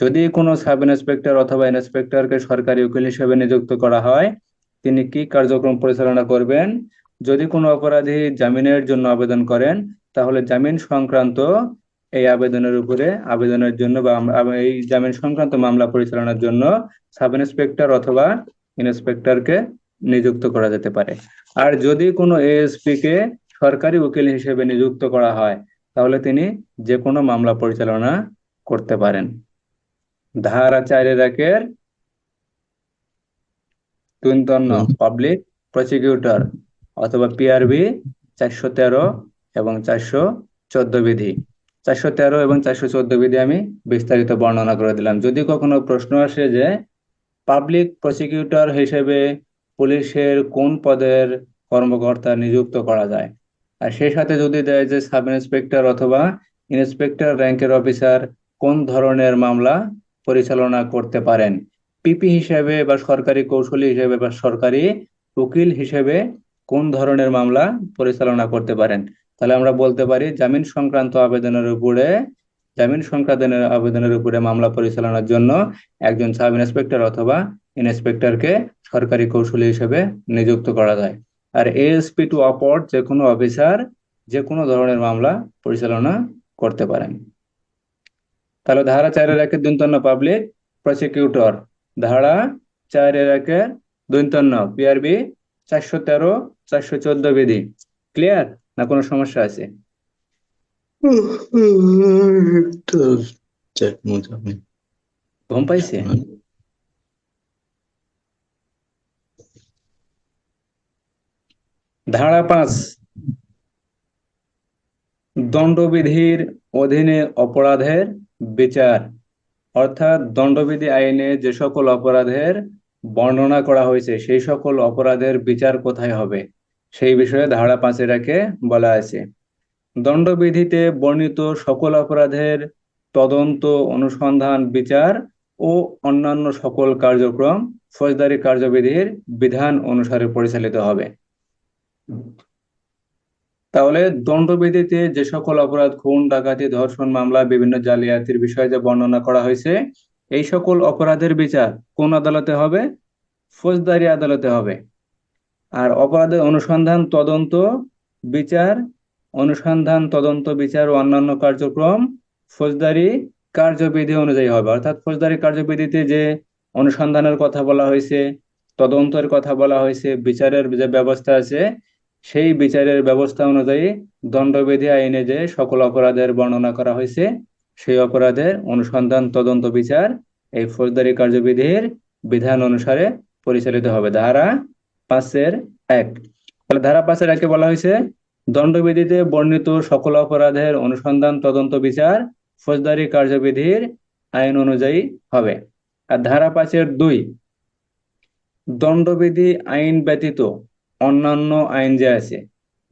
যদি কোনো সাব ইন্সপেক্টর অথবা ইন্সপেক্টরকে সরকারি উকিল হিসেবে নিযুক্ত করা হয়, তিনি কি কার্যক্রম পরিচালনা করবেন? যদি কোনো অপরাধী জামিনের জন্য আবেদন করেন তাহলে জামিন সংক্রান্ত আবেদনের জন্য বা এই জামিন সংক্রান্ত মামলা পরিচালনার জন্য সাব ইন্সপেক্টর অথবা ইন্সপেক্টরকে নিযুক্ত করা যেতে পারে। আর যদি কোনো এএসপি কে সরকারি উকিল হিসেবে নিযুক্ত করা হয় তাহলে তিনি যে কোনো মামলা পরিচালনা করতে পারেন। ধারা 4 পাবলিক প্রসিকিউটর অথবা পিআরবি 413 এবং 414 বিধি। 413 এবং 414 বিধি আমি বিস্তারিত বর্ণনা করে দিলাম। যদি কখনো প্রশ্ন আসে যে পাবলিক প্রসিকিউটর হিসেবে পুলিশের কোন পদের কর্মকর্তা নিযুক্ত করা যায়, আর সেই সাথে যদি দেয় যে সাব ইন্সপেক্টর অথবা ইন্সপেক্টর র্যাঙ্কের অফিসার কোন ধরনের মামলা পরিচালনা করতে পারেন, পিপি হিসেবে বা সরকারি কৌশলী হিসেবে বা সরকারি উকিল হিসেবে কোন ধরনের মামলা পরিচালনা করতে পারেন, তাহলে আমরা বলতে পারি জামিন সংক্রান্ত আবেদনের উপরে মামলা পরিচালনার জন্য একজন সাব ইন্সপেক্টর অথবা ইন্সপেক্টরকে সরকারি কৌশলী হিসেবে নিযুক্ত করা যায়। আর এএসপি টু অপর যে কোনো অফিসার যে কোনো ধরনের মামলা পরিচালনা করতে পারেন। তাহলে ধারা 4 পাবলিক প্রসিকিউটর, ধারা 4 পিআরবি 413 414 বিধি। ক্লিয়ার না কোনো সমস্যা আছে? ঘুম পাইছে? ধারা 5 দণ্ডবিধির অধীনে অপরাধের বিচার, অর্থাৎ দণ্ডবিধি আইনে যে সকল অপরাধের বর্ণনা করা হয়েছে সেই সকল অপরাধের বিচার কোথায় হবে সেই বিষয়ে ধারা 5 বলা আছে। দণ্ডবিধিতে বর্ণিত সকল অপরাধের তদন্ত, অনুসন্ধান, বিচার ও অন্যান্য সকল কার্যক্রম ফৌজদারি কার্যবিধির বিধান অনুসারে পরিচালিত হবে। তাহলে দণ্ডবিধিতে যে সকল অপরাধ, খুন, ডাকাতি, ধর্ষণ মামলা, বিভিন্ন জালিয়াতির বিষয়ে যে বর্ণনা করা হয়েছে এই সকল অপরাধের বিচার কোন আদালতে হবে? ফৌজদারি আদালতে হবে। আর অপরাধের অনুসন্ধান, তদন্ত, বিচার ও অন্যান্য কার্যক্রম ফৌজদারি কার্যবিধি অনুযায়ী হবে, অর্থাৎ ফৌজদারি কার্যবিধিতে যে অনুসন্ধানের কথা বলা হয়েছে, তদন্তের কথা বলা হয়েছে, বিচারের যে ব্যবস্থা আছে, সেই বিচারের ব্যবস্থা অনুযায়ী দণ্ডবিধি আইনে যে সকল অপরাধের বর্ণনা করা হয়েছে, সেই অপরাধের অনুসন্ধান, তদন্ত, বিচার এই ফৌজদারি কার্যবিধির বিধান অনুসারে পরিচালিত হবে। ধারা 5-1। তাহলে ধারা 5-1 বলা হয়েছে দণ্ডবিধিতে বর্ণিত সকল অপরাধের অনুসন্ধান, তদন্ত, বিচার ফৌজদারি কার্যবিধির আইন অনুযায়ী হবে। আর ধারা 5-2 দণ্ডবিধি আইন ব্যতীত অন্যান্য আইন যে আছে,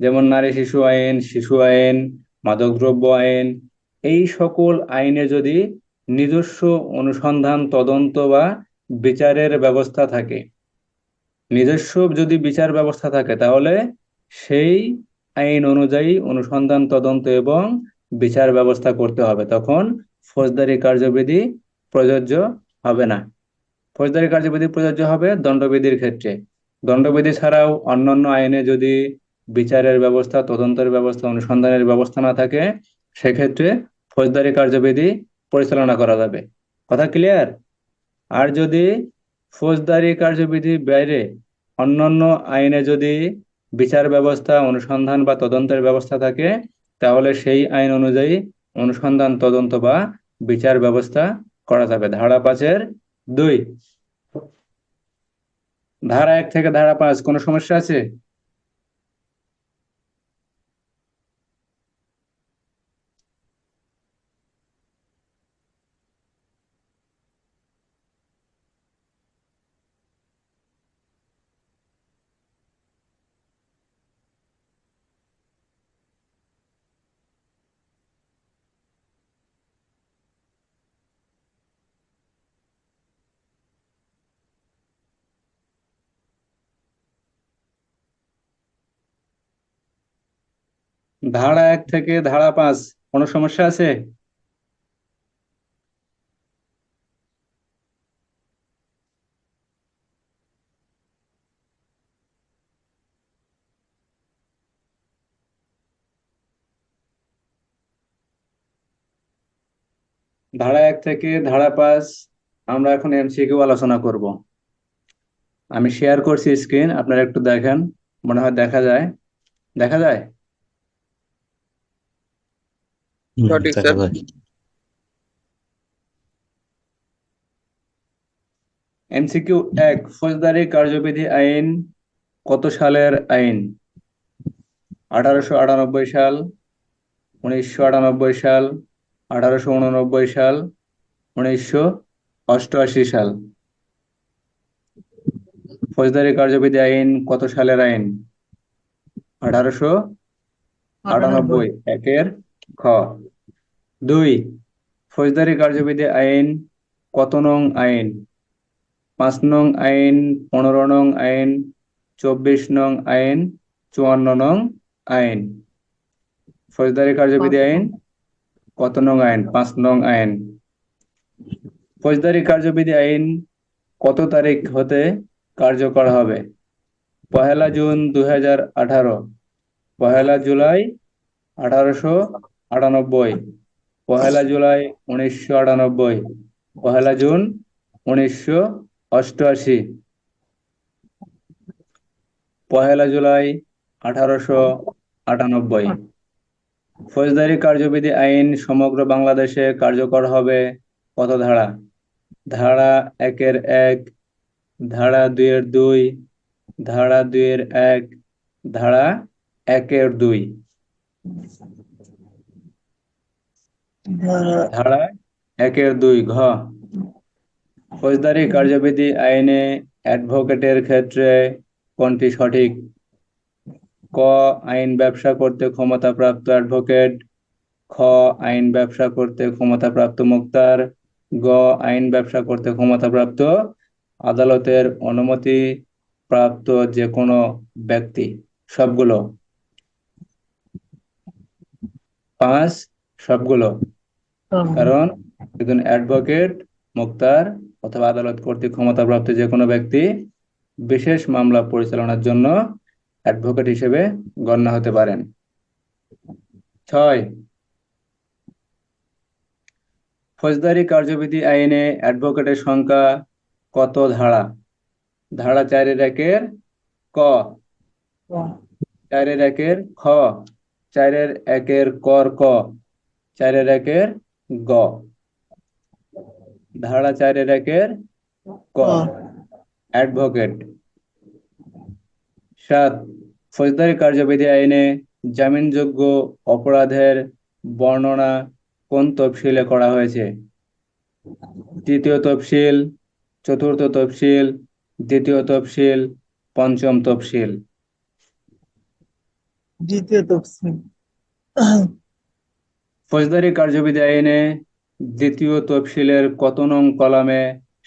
যেমন নারী শিশু আইন, শিশু আইন, মাদকদ্রব্য আইন, এই সকল আইনে যদি নিজস্ব অনুসন্ধান, তদন্ত বা বিচারের ব্যবস্থা থাকে, নিজস্ব যদি বিচার ব্যবস্থা থাকে, তাহলে সেই আইন অনুযায়ী অনুসন্ধান, তদন্ত এবং বিচার ব্যবস্থা করতে হবে, তখন ফৌজদারি কার্যবিধি প্রযোজ্য হবে না। ফৌজদারি কার্যবিধি প্রযোজ্য হবে দণ্ডবিধির ক্ষেত্রে। দণ্ডবিধি ছাড়াও অন্যান্য আইনে যদি বিচারের ব্যবস্থা, তদন্তের ব্যবস্থা, অনুসন্ধানের ব্যবস্থা না থাকে, সেক্ষেত্রে ফৌজদারি কার্যবিধি পরিচালনা করা যাবে। কথা ক্লিয়ার? আর যদি ফৌজদারি কার্যবিধির বাইরে অন্যান্য আইনে যদি বিচার ব্যবস্থা, অনুসন্ধান বা তদন্তের ব্যবস্থা থাকে, তাহলে সেই আইন অনুযায়ী অনুসন্ধান, তদন্ত বা বিচার ব্যবস্থা করা যাবে। ধারা 5-2। ধারা 1 থেকে ধারা 5 কোনো সমস্যা আছে? ধারা 1 থেকে ধারা 5 কোনো সমস্যা আছে? ধারা 1 থেকে ধারা 5 আমরা এখন এমসিকিউ আলোচনা করব। আমি শেয়ার করছি স্ক্রিন, আপনারা একটু দেখেন, মনে হয় দেখা যায়। দেখা যায়? সঠিক দেখা স্যার। যায়। এমসিকিউ 1, ফৌজদারি কার্যবিধি আইন কত সালের আইন? 1898 সাল, 1998 সাল, 1889 সাল, 1988 সাল। ফৌজদারি কার্যবিধি আইন কত সালের আইন? 1898। একের খ। 2, ফৌজদারি কার্যবিধি আইন কত নং আইন? 5 নং আইন, 15 নং আইন, 24 নং আইন, 54 নং আইন। ফৌজদারি কার্যবিধি আইন কত নং আইন? 5 নং আইন। ফৌজদারি কার্যবিধি আইন কত তারিখ হতে কার্যকর হবে? 1 জুন 2018, 1 জুলাই 1898, 1 জুলাই 1998, 1 জুন 1988, 1 জুলাই 1898। ফৌজদারি কার্যবিধি আইন সমগ্র বাংলাদেশে কার্যকর হবে কত ধারা? ধারা 1-1, ধারা 2-2, ধারা 2-1, ধারা 1-2। ধারা 1-2 ঘ। ফৌজদারি কার্যবিধি আইনে অ্যাডভোকেটের ক্ষেত্রে কোনটি সঠিক? ক, আইন ব্যবসা করতে ক্ষমতাপ্রাপ্ত অ্যাডভোকেট। খ, আইন ব্যবসা করতে ক্ষমতাপ্রাপ্ত মোক্তার। গ, আইন ব্যবসা করতে ক্ষমতাপ্রাপ্ত আদালতের অনুমতি প্রাপ্ত যে কোনো ব্যক্তি। সবগুলো। 5 সবগুলো। কারণ একজন অ্যাডভোকেট, মোক্তার অথবা আদালত কর্তৃক ক্ষমতাপ্রাপ্ত যে কোনো ব্যক্তি বিশেষ মামলা পরিচালনার জন্য অ্যাডভোকেট হিসেবে গণ্য হতে পারেন। 6, ফৌজদারি কার্যবিধি আইনে অ্যাডভোকেটের সংখ্যা কত ধারা? ধারা 4-1 ক, 4-1 খ, 4-1 কর ক, 4-1 গ। ধারা 4-1 ক, অ্যাডভোকেট। 7, ফৌজদারি কার্যবিধি আইনে জামিনযোগ্য অপরাধের বর্ণনা কোন তফসিলে করা হয়েছে? তৃতীয় তফসিল, চতুর্থ তফসিল, দ্বিতীয় তফসিল, পঞ্চম তফসিল। দ্বিতীয় তফসিল। ফৌজদারি কার্যবিধি আইনে দ্বিতীয় তফসিলের কত নং কলামে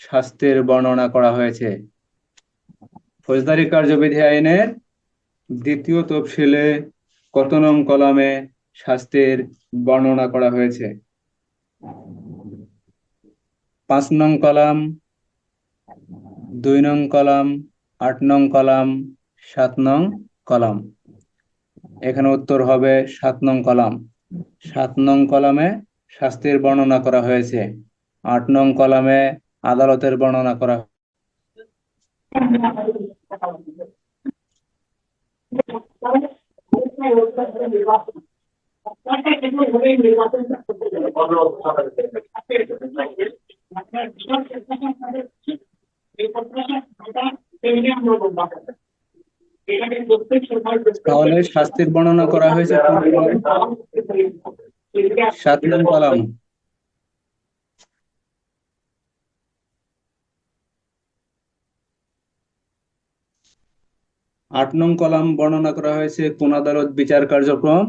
শাস্তির বর্ণনা করা হয়েছে? ফৌজদারি কার্যবিধি আইনের দ্বিতীয় তফসিলে কত নং কলামে শাস্তির বর্ণনা করা হয়েছে? 5 নং কলাম, 2 নং কলাম, 8 নং কলাম, 7 নং কলাম। এখানে উত্তর হবে 7 নং কলাম। 7 নং কলামে শাস্তির বর্ণনা করা হয়েছে। 8 নং কলামে আদালতের বর্ণনা করা। তাহলে শাস্তির বর্ণনা করা হয়েছে 7 নং কলাম। আট নং কলাম বর্ণনা করা হয়েছে কোন আদালত বিচার কার্যক্রম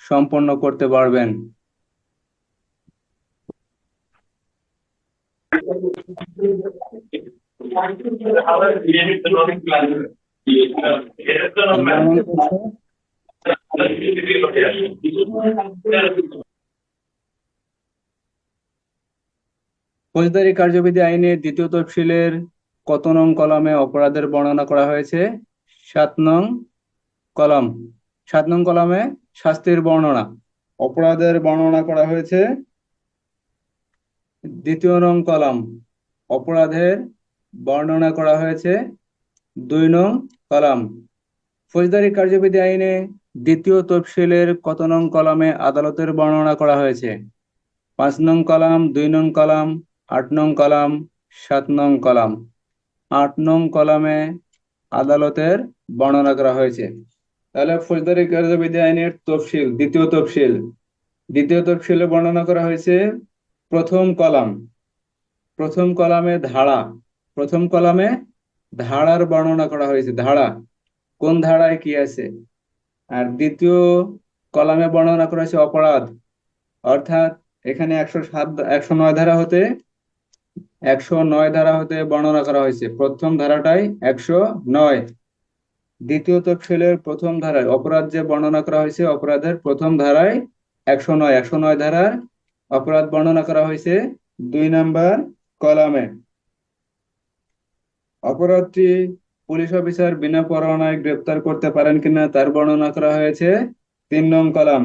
সম্পন্ন করতে পারবেন? ফৌজদারি কার্যবিধি আইনে দ্বিতীয় তফসিলের কত নং কলামে অপরাধের বর্ণনা করা হয়েছে? 7 নং কলাম। 7 নং কলামে শাস্তির বর্ণনা, অপরাধের বর্ণনা করা হয়েছে। দ্বিতীয় নং কলাম, অপরাধের বর্ণনা করা হয়েছে 2 নং কলাম। ফৌজদারি কার্যবিধি আইনে দ্বিতীয় তফসিলের কত নং কলামে আদালতের বর্ণনা করা হয়েছে? 5 নং কলাম, 2 নং কলাম, 8 নং কলাম, 7 নং কলাম। 8 নং কলামে আদালতের বর্ণনা করা হয়েছে। তাহলে ফৌজদারি কার্যবিধি আইনের তফসিল, দ্বিতীয় তফসিল, দ্বিতীয় তফসিলে বর্ণনা করা হয়েছে প্রথম কলাম। প্রথম কলামে ধারা, প্রথম কলামে ধারার বর্ণনা করা হয়েছে, ধারা কোন ধারায় কি আছে। আর দ্বিতীয় কলামে বর্ণনা করা হয়েছে অপরাধ, অর্থাৎ এখানে 109 ধারা হতে 109 ধারা হতে বর্ণনা করা হয়েছে। প্রথম ধারাটাই 109। দ্বিতীয় তফসিলের প্রথম ধারায় অপরাধ যে বর্ণনা করা হয়েছে, অপরাধের প্রথম ধারায় 109 ধারার অপরাধ বর্ণনা করা হয়েছে 2 নাম্বার কলামে। অপরাধটি পুলিশ অফিসার বিনা পরোয়ানায় গ্রেপ্তার করতে পারেন কিনা তার বর্ণনা করা হয়েছে 3 নং কলাম।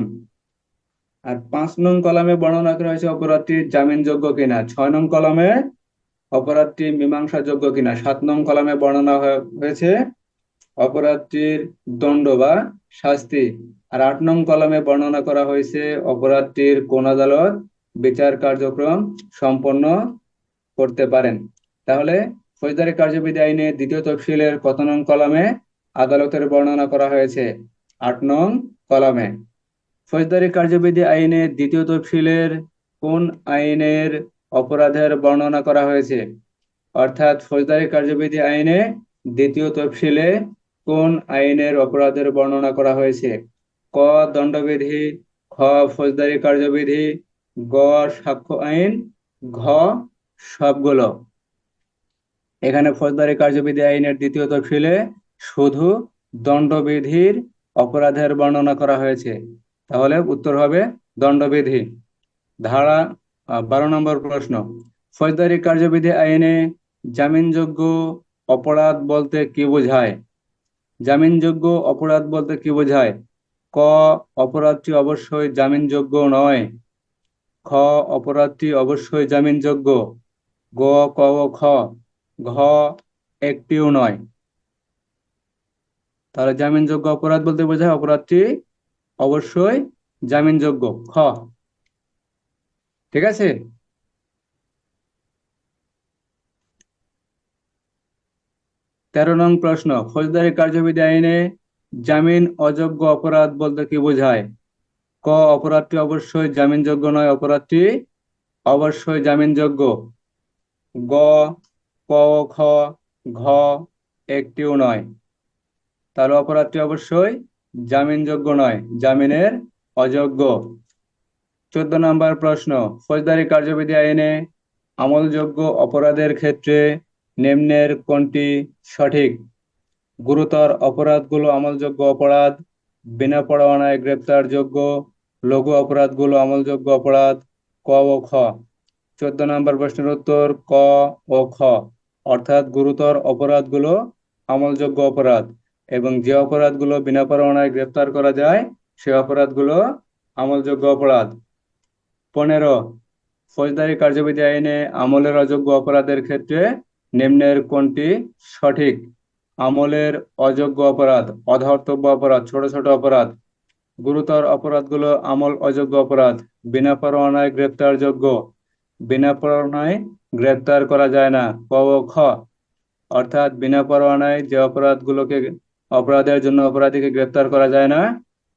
আর 5 নং কলামে বর্ণনা করা হয়েছে অপরাধটি জামিনযোগ্য কিনা। 6 নং কলামে অপরাধটি মীমাংসাযোগ্য কিনা। 7 নং কলামে বর্ণনা হয়েছে অপরাধটির দণ্ড বা শাস্তি। আর 8 নং কলামে বর্ণনা করা হয়েছে অপরাধটির কোন আদালত বিচার কার্যক্রম সম্পন্ন করতে পারেন। তাহলে ফৌজদারি কার্যবিধি আইনে দ্বিতীয় তফসিলের কত নং কলামে আদালতের বর্ণনা করা হয়েছে? 8 নং কলামে। ফৌজদারি কার্যবিধি আইনে দ্বিতীয় তফসিলের কোন আইনের অপরাধের বর্ণনা করা হয়েছে? অর্থাৎ ফৌজদারি কার্যবিধি আইনে দ্বিতীয় তফসিলে কোন আইনের অপরাধের বর্ণনা করা হয়েছে? ক দণ্ডবিধি, খ ফৌজদারি কার্যবিধি, গ সাক্ষ্য আইন, ঘ সবগুলো। এখানে ফৌজদারি কার্যবিধি আইনের দ্বিতীয় তফসিলে শুধু দণ্ডবিধির অপরাধের বর্ণনা করা হয়েছে। তাহলে উত্তর হবে দণ্ডবিধি। ধারা 12 নম্বর প্রশ্ন, ফৌজদারি কার্যবিধি আইনে জামিনযোগ্য অপরাধ বলতে কি বোঝায়? জামিনযোগ্য অপরাধ বলতে কি বোঝায়? ক অপরাধটি অবশ্যই জামিনযোগ্য নয়। খ খ, অপরাধটি অবশ্যই জামিনযোগ্য। গ, ক ও খ, ঘ একটিও নয়। তাহলে জামিনযোগ্য অপরাধ বলতে বোঝায় অপরাধটি অবশ্যই জামিনযোগ্য। খ, ঠিক আছে। 13 নং প্রশ্ন, ফৌজদারি কার্যবিধি আইনে জামিন অযোগ্য অপরাধ বলতে কি বোঝায়? ক, অপরাধটি অবশ্যই জামিনযোগ্য নয়, অপরাধটি অবশ্যই জামিনযোগ্য। গ, ক ও খ, ঘ একটিও নয়। তাহলে অপরাধটি অবশ্যই জামিনযোগ্য নয়, জামিনের অযোগ্য। 14 নম্বর প্রশ্ন, ফৌজদারি কার্যবিধি আইনে আমলযোগ্য অপরাধের ক্ষেত্রে নিম্নের কোনটি সঠিক? গুরুতর অপরাধগুলো আমলযোগ্য অপরাধ, বিনা পরোয়ানায় গ্রেপ্তারযোগ্য, লঘু অপরাধগুলো আমলযোগ্য অপরাধ। ক ও খ। 14 নম্বর প্রশ্নের উত্তর ক ও খ, অর্থাৎ গুরুতর অপরাধগুলো আমলযোগ্য অপরাধ এবং যে অপরাধগুলো বিনা পরোয়ানায় গ্রেপ্তার করা যায় সে অপরাধগুলো আমলযোগ্য অপরাধ। 15, ফৌজদারি কার্যবিধি আইনে আমলের অযোগ্য অপরাধের ক্ষেত্রে নিম্নের কোনটি সঠিক? আমলের অযোগ্য অপরাধ, অধর্তব্য অপরাধ, ছোট ছোট অপরাধ। গুরুতর অপরাধগুলো আমল অযোগ্য অপরাধ, বিনা পরোয়ানায় গ্রেপ্তারযোগ্য, বিনা পরোয়ানায় গ্রেপ্তার করা যায় না। ক ও খ, অর্থাৎ বিনা পরোয়ানায় যে অপরাধের জন্য অপরাধীকে গ্রেপ্তার করা যায় না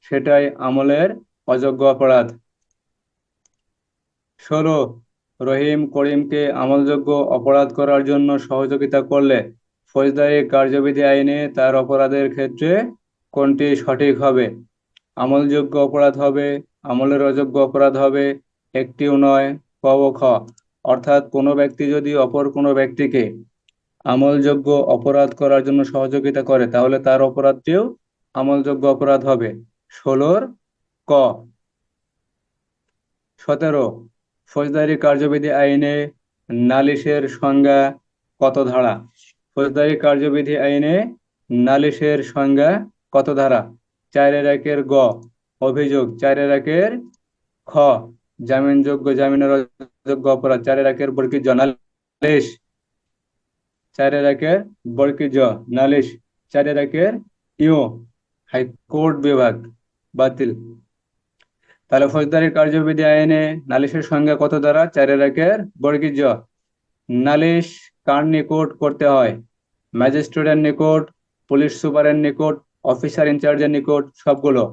সেটাই আমলের অযোগ্য অপরাধ। 16, রহিম করিমকে আমলযোগ্য অপরাধ করার জন্য সহযোগিতা করলে ফৌজদারি কার্যবিধি আইনে তার অপরাধের ক্ষেত্রে কোনটি সঠিক হবে? আমলযোগ্য অপরাধ হবে, আমলের অযোগ্য অপরাধ হবে, একটিও নয়। ক ও খ, অর্থাৎ কোনো ব্যক্তি যদি অপর কোনো ব্যক্তিকে আমলযোগ্য অপরাধ করার জন্য সহযোগিতা করে তাহলে তার অপরাধটিও আমলযোগ্য অপরাধ হবে। 16 ক। 17, ফৌজদারি কার্যবিধি আইনে নালিশের সংজ্ঞা কত ধারা? ফৌজদারি কার্যবিধি আইনে নালিশের সংজ্ঞা কত ধারা? 4-1 গ, অভিযোগ। 4-1 খ, জামিনযোগ্য জামিনের অযোগ্য অপরাধ। 4-1 বর্গীজ নালিশ। 4-1 বর্গীজ নালিশ। 4-1 ইউ, হাইকোর্ট বিভাগ বাতিল। তাহলে ফৌজদারি কার্যবিধি আইনে নালিশের সংজ্ঞা কত ধারা? 4-1 বর্গীজ। নালিশ কার নিকট করতে হয়? ম্যাজিস্ট্রেটের নিকট, পুলিশ সুপারের নিকট, অফিসার ইনচার্জের নিকট, সবগুলো।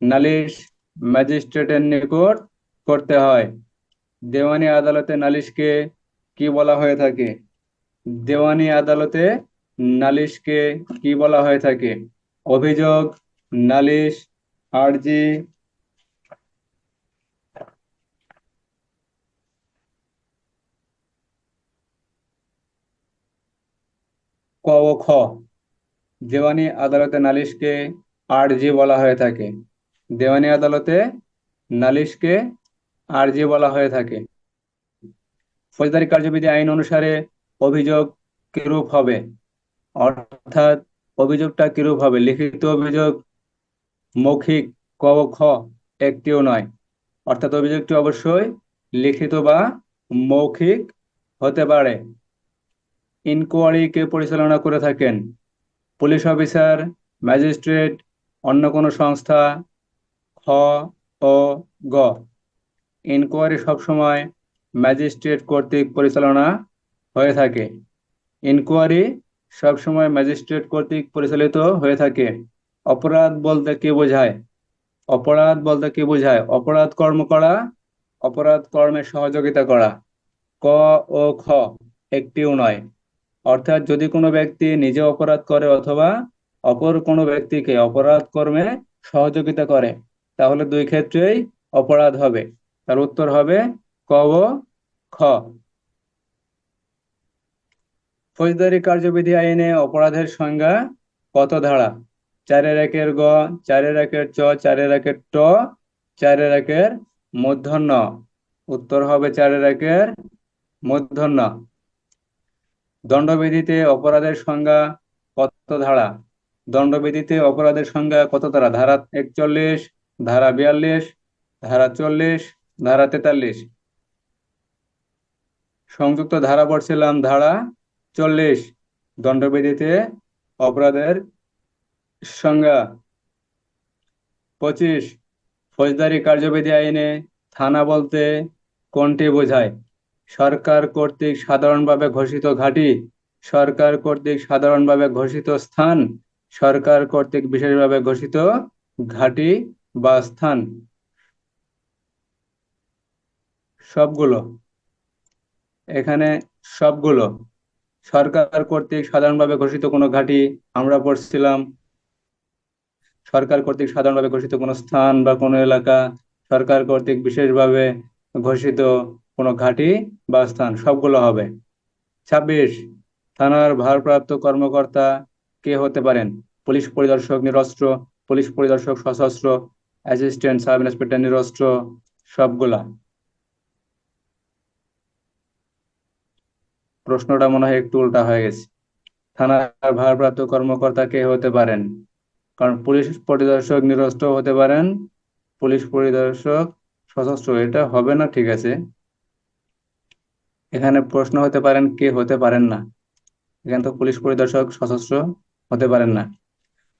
নালিশ ম্যাজিস্ট্রেটের নিকট করতে হয়। দেওয়ানি আদালতে নালিশকে কি বলা হয়ে থাকে? দেওয়ানি আদালতে নালিশকে কি বলা হয়ে থাকে? অভিযোগ, নালিশ, আর্জি। ক ও খ, দেওয়ানি আদালতে নালিশকে আরজি বলা হয়ে থাকে। দেওয়ানি আদালতে নালিশকে আরজি বলা হয়ে থাকে। ফৌজদারি কার্যবিধি আইন অনুসারে অভিযোগ কিরূপ হবে? অর্থাৎ অভিযোগটা কিরূপ হবে? লিখিত অভিযোগ, মৌখিক। ক ও খ, একটিও নয়। অর্থাৎ অভিযোগটি অবশ্যই লিখিত বা মৌখিক হতে পারে। ইনকোয়ারি কে পরিচালনা করে থাকেন? পুলিশ অফিসার, ম্যাজিস্ট্রেট, অন্য কোনো সংস্থা। খ ও গ, ইনকোয়ারি সবসময় ম্যাজিস্ট্রেট কর্তৃক পরিচালনা হয়ে থাকে। ইনকোয়ারি সবসময় ম্যাজিস্ট্রেট কর্তৃক পরিচালিত হয়ে থাকে। অপরাধ বলতে কি বোঝায়? অপরাধ বলতে কি বোঝায়? অপরাধ কর্ম করা, অপরাধ কর্মে সহযোগিতা করা। ক ও খ, একটিও নয়। অর্থাৎ যদি কোনো ব্যক্তি নিজে অপরাধ করে অথবা অপর কোনো ব্যক্তিকে অপরাধ কর্মে সহযোগিতা করে তাহলে দুই ক্ষেত্রেই অপরাধ হবে। তার উত্তর হবে ক ও খ। ফৌজদারি কার্যবিধি আইনে অপরাধের সংজ্ঞা কত ধারা? 4-1 গ, 4-1 চ, 4-1 ট, 4-1 মূর্ধন্য। উত্তর হবে 4-1 মূর্ধন্য। দণ্ডবিধিতে অপরাধের সংজ্ঞা কত ধারা? দণ্ডবিধিতে অপরাধের সংজ্ঞা কত ধারা? ধারা 41, ধারা 42, ধারা 40, ধারা 43। সংযুক্ত ধারা পড়ছিলাম ধারা 40, দণ্ডবিধিতে অপরাধের সংজ্ঞা। 25, ফৌজদারি কার্যবিধি আইনে থানা বলতে কোনটি বোঝায়? সরকার কর্তৃক সাধারণভাবে ঘোষিত ঘাঁটি, সরকার কর্তৃক সাধারণভাবে ঘোষিত স্থান, সরকার কর্তৃক বিশেষভাবে ঘোষিত ঘাঁটি বা স্থান। সবগুলো, এখানে সবগুলো। সরকার কর্তৃক সাধারণভাবে ঘোষিত কোনো ঘাঁটি আমরা পড়ছিলাম, সরকার কর্তৃক সাধারণভাবে ঘোষিত কোনো স্থান বা কোনো এলাকা, সরকার কর্তৃক বিশেষভাবে ঘোষিত কোনো ঘাঁটি বা স্থান, সবগুলো হবে। 26, থানার ভারপ্রাপ্ত কর্মকর্তা কে হতে পারেন? পুলিশ পরিদর্শক নিরস্ত্র, পুলিশ পরিদর্শক সশস্ত্র, অ্যাসিস্ট্যান্ট সাব ইন্সপেক্টর নিরস্ত্র, সবগুলা। প্রশ্নটা মনে হয় একটু উল্টা হয়ে গেছে। থানার ভারপ্রাপ্ত কর্মকর্তা কে হতে পারেন? কারণ পুলিশ পরিদর্শক নিরস্ত্র হতে পারেন, পুলিশ পরিদর্শক সশস্ত্র, এটা হবে না, ঠিক আছে। এখানে প্রশ্ন হতে পারেন কে হতে পারেন না, এখানে তো পুলিশ পরিদর্শক সশস্ত্র হতে পারেন না।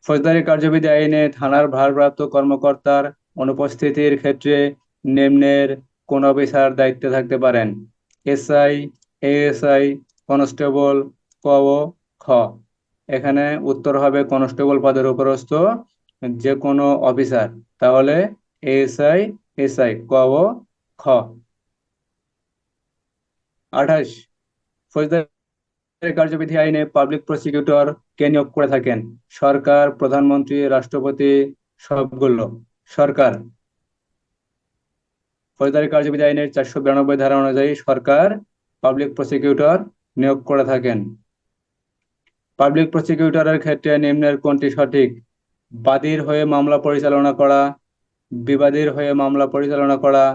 ফৌজদারি কার্যবিধি আইনে থানার ভারপ্রাপ্ত কর্মকর্তার অনুপস্থিতির ক্ষেত্রে নিম্নের কোন অফিসার দায়িত্বে থাকতে পারেন? এসআই, এএসআই, কনস্টেবল, ক ও খ। এখানে উত্তর হবে কনস্টেবল পদের উপরস্থ যে কোনো অফিসার, তাহলে এএসআই, এসআই, ক ও খ। 28, ফৌজদারি কার্যবিধি আইনে পাবলিক প্রসিকিউটর কে নিয়োগ করে থাকেন? সরকার, প্রধানমন্ত্রী, রাষ্ট্রপতি, সবগুলো। সরকার। ফৌজদারি কার্যবিধি আইনের 492 ধারা অনুযায়ী সরকার পাবলিক প্রসিকিউটর নিয়োগ করে থাকেন। পাবলিক প্রসিকিউটরের ক্ষেত্রে নিম্নের কোনটি সঠিক? বাদীর হয়ে মামলা পরিচালনা করা, বিবাদীর হয়ে মামলা পরিচালনা করা,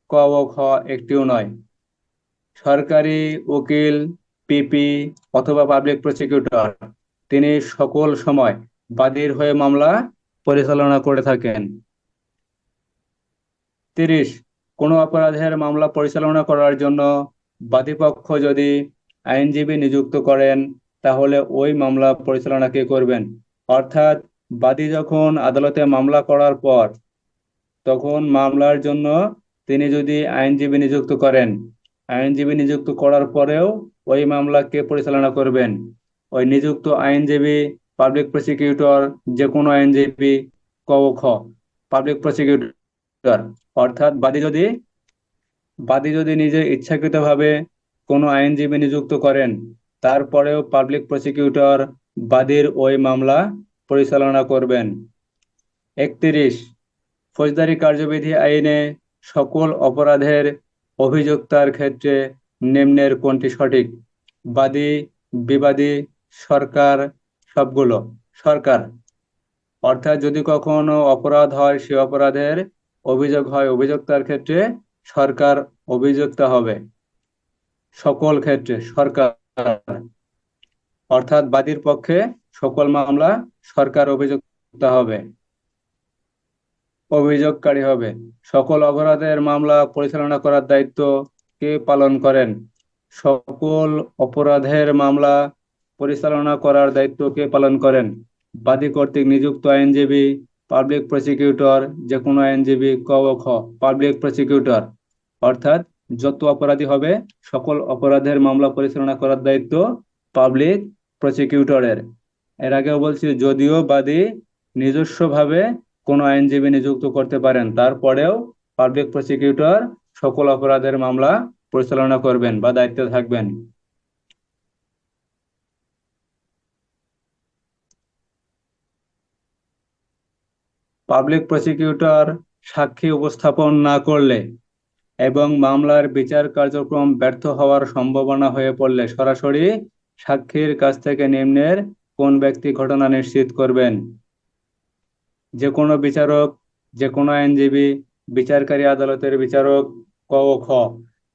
ক ও খ একটিও নয়। সরকারি উকিল, পিপি অথবা পাবলিক প্রসিকিউটর তিনি সকল সময় বাদীর হয়ে মামলা পরিচালনা করে থাকেন। 30, কোনো অপরাধের মামলা পরিচালনা করার জন্য বাদীপক্ষ যদি আইনজীবী নিযুক্ত করেন তাহলে ওই মামলা পরিচালনা কে করবেন? অর্থাৎ বাদী যখন আদালতে মামলা করার পর তখন মামলার জন্য তিনি যদি আইনজীবী নিযুক্ত করেন, আইনজীবী নিযুক্ত করার পরেও ওই মামলা কে পরিচালনা করবেন? ওই নিযুক্ত আইনজীবী, পাবলিক প্রসিকিউটর, যে কোনো আইনজীবী, ক ও খ। পাবলিক প্রসিকিউটর অর্থাৎ বাদী যদি নিজে ইচ্ছাকৃতভাবে কোনো আইনজীবী নিযুক্ত করেন তারপরেও পাবলিক প্রসিকিউটর বাদীর ওই মামলা পরিচালনা করবেন। 31, ফৌজদারি কার্যবিধি আইনে সকল অপরাধের অভিযোক্তার ক্ষেত্রে নিম্নের কোনটি সঠিক? বাদী, বিবাদী, সরকার, সবগুলো। সরকার। অর্থাৎ যদি কখনো অপরাধ হয়, সে অপরাধের অভিযোগ হয়, অভিযোক্তার ক্ষেত্রে সরকার অভিযোক্তা হবে। সকল ক্ষেত্রে সরকার, অর্থাৎ বাদীর পক্ষে সকল মামলা সরকার অভিযোক্তা হবে, অভিযোগকারী হবে। সকল অপরাধের মামলা পরিচালনা করার দায়িত্ব কে পালন করেন? সকল অপরাধের মামলা পরিচালনা করার দায়িত্ব কে পালন করেন? বাদী কর্তৃক নিযুক্ত আইনজীবী, পাবলিক প্রসিকিউটর, যে কোনো আইনজীবী, ক ও খ। পাবলিক প্রসিকিউটর অর্থাৎ যত অপরাধী হবে সকল অপরাধের মামলা পরিচালনা করার দায়িত্ব পাবলিক প্রসিকিউটরের। এর আগেও বলছি, যদিও বাদী নিজস্বভাবে কোনো আইনজীবী নিযুক্ত করতে পারেন তারপরেও পাবলিক প্রসিকিউটর সকল অপরাধের মামলা পরিচালনা করবেন বা দায়িত্বে থাকবেন। পাবলিক প্রসিকিউটর সাক্ষী উপস্থাপন না করলে এবং মামলার বিচার কার্যক্রম ব্যর্থ হওয়ার সম্ভাবনা হয়ে পড়লে সরাসরি সাক্ষীর কাছ থেকে নিম্নের কোন ব্যক্তি ঘটনা নিশ্চিত করবেন? যে কোনো বিচারক, যে কোনো আইনজীবী, বিচারকারী আদালতের বিচারক, ক ও খ।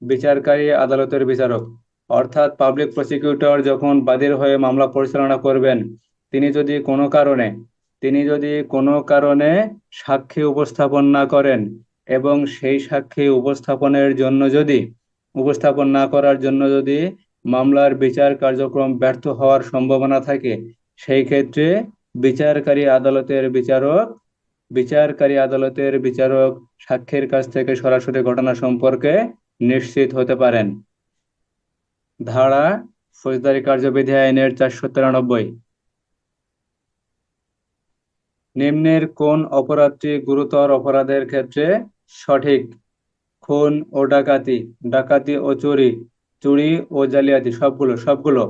বিচারকারী আদালতের বিচারক অর্থাৎ পাবলিক প্রসিকিউটর যখন বাদীর হয়ে মামলা পরিচালনা করবেন তিনি যদি কোনো কারণে সাক্ষী উপস্থাপন না করেন এবং সেই সাক্ষী উপস্থাপনের জন্য যদি উপস্থাপন না করার জন্য যদি মামলার বিচার কার্যক্রম ব্যর্থ হওয়ার সম্ভাবনা থাকে, সেই ক্ষেত্রে বিচারকারী আদালতের বিচারক সাক্ষীর কাছ থেকে সরাসরি ঘটনা সম্পর্কে নিশ্চিত হতে পারেন। ধারা ফৌজদারি কার্যবিধি আইনের 493। নিম্নের কোন অপরাধটি গুরুতর অপরাধের ক্ষেত্রে সঠিক? খুন ও ডাকাতি, ডাকাতি ও চুরি, চুরি ও জালিয়াতি, সবগুলো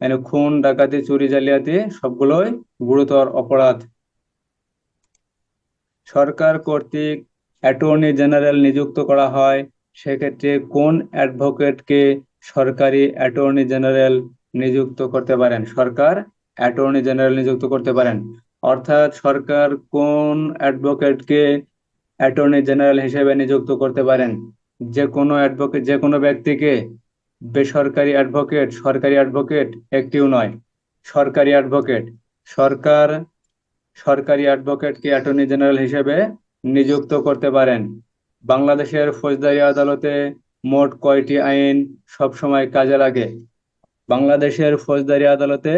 মানে খুন, ডাকাতি, চুরি, জালিয়াতি সবগুলোই গুরুতর অপরাধ। সরকার কর্তৃক অ্যাটর্নি জেনারেল নিযুক্ত করা হয়, সেক্ষেত্রে কোন অ্যাডভোকেটকে সরকারি অ্যাটর্নি জেনারেল নিযুক্ত করতে পারেন? সরকার অ্যাটর্নি জেনারেল নিযুক্ত করতে পারেন। অর্থাৎ সরকার কোন অ্যাডভোকেটকে অ্যাটর্নি জেনারেল হিসেবে নিযুক্ত করতে পারেন? যে কোনো ব্যক্তিকে। বেসরকারি অ্যাডভোকেট, সরকারি অ্যাডভোকেট একটিও নয়, সরকারি অ্যাডভোকেট। সরকারি অ্যাডভোকেটকে অ্যাটর্নি জেনারেল হিসেবে নিযুক্ত করতে পারেন। বাংলাদেশের ফৌজদারি আদালতে মোট কয়টি আইন সবসময় কাজে লাগে? বাংলাদেশের ফৌজদারি আদালতে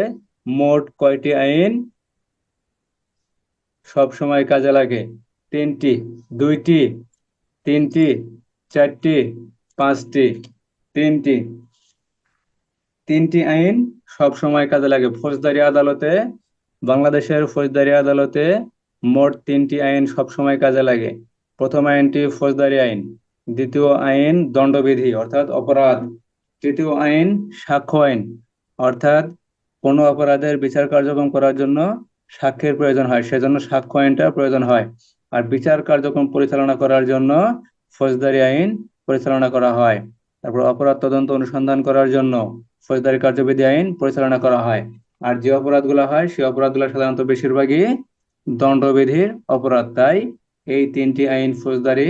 মোট কয়টি আইন সবসময় কাজে লাগে? 3টি, 2টি, 3টি, 4টি, 5টি? 3টি। 3টি আইন সবসময় কাজে লাগে বাংলাদেশের ফৌজদারি আদালতে মোট 3টি আইন সবসময় কাজে লাগে। প্রথম আইনটি ফৌজদারি আইন, দ্বিতীয় আইন দণ্ডবিধি অর্থাৎ অপরাধ, তৃতীয় আইন সাক্ষ্য আইন অর্থাৎ কোনো অপরাধের বিচার কার্যক্রম করার জন্য সাক্ষ্যের প্রয়োজন হয়, সেজন্য সাক্ষ্য আইনটা প্রয়োজন হয়। আর বিচার কার্যক্রম পরিচালনা করার জন্য ফৌজদারি আইন পরিচালনা করা হয়। তারপর অপরাধ তদন্ত অনুসন্ধান করার জন্য ফৌজদারি কার্যবিধি আইন পরিচালনা করা হয়। আর যে অপরাধগুলো হয় সেই অপরাধগুলো সাধারণত বেশিরভাগই দণ্ডবিধির অপরাধ। তাই এই 3টি আইন ফৌজদারি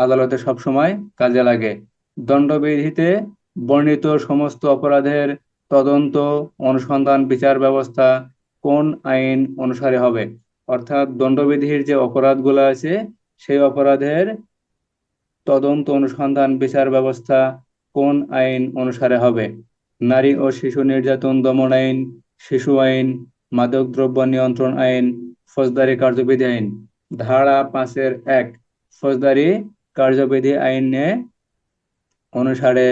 আদালতে সবসময় কাজে লাগে। দণ্ডবিধিতে বর্ণিত সমস্ত অপরাধের তদন্ত, অনুসন্ধান, বিচার ব্যবস্থা কোন আইন অনুসারে হবে? অর্থাৎ দণ্ডবিধির যে অপরাধগুলো আছে সেই অপরাধের তদন্ত, অনুসন্ধান, বিচার ব্যবস্থা কোন আইন অনুসারে হবে? নারী ও শিশু নির্যাতন দমন আইন, শিশু আইন, মাদকদ্রব্য নিয়ন্ত্রণ আইন, ফৌজদারি কার্যবিধি আইন। ধারা 5-1 ফৌজদারি কার্যবিধি আইনে অনুসারে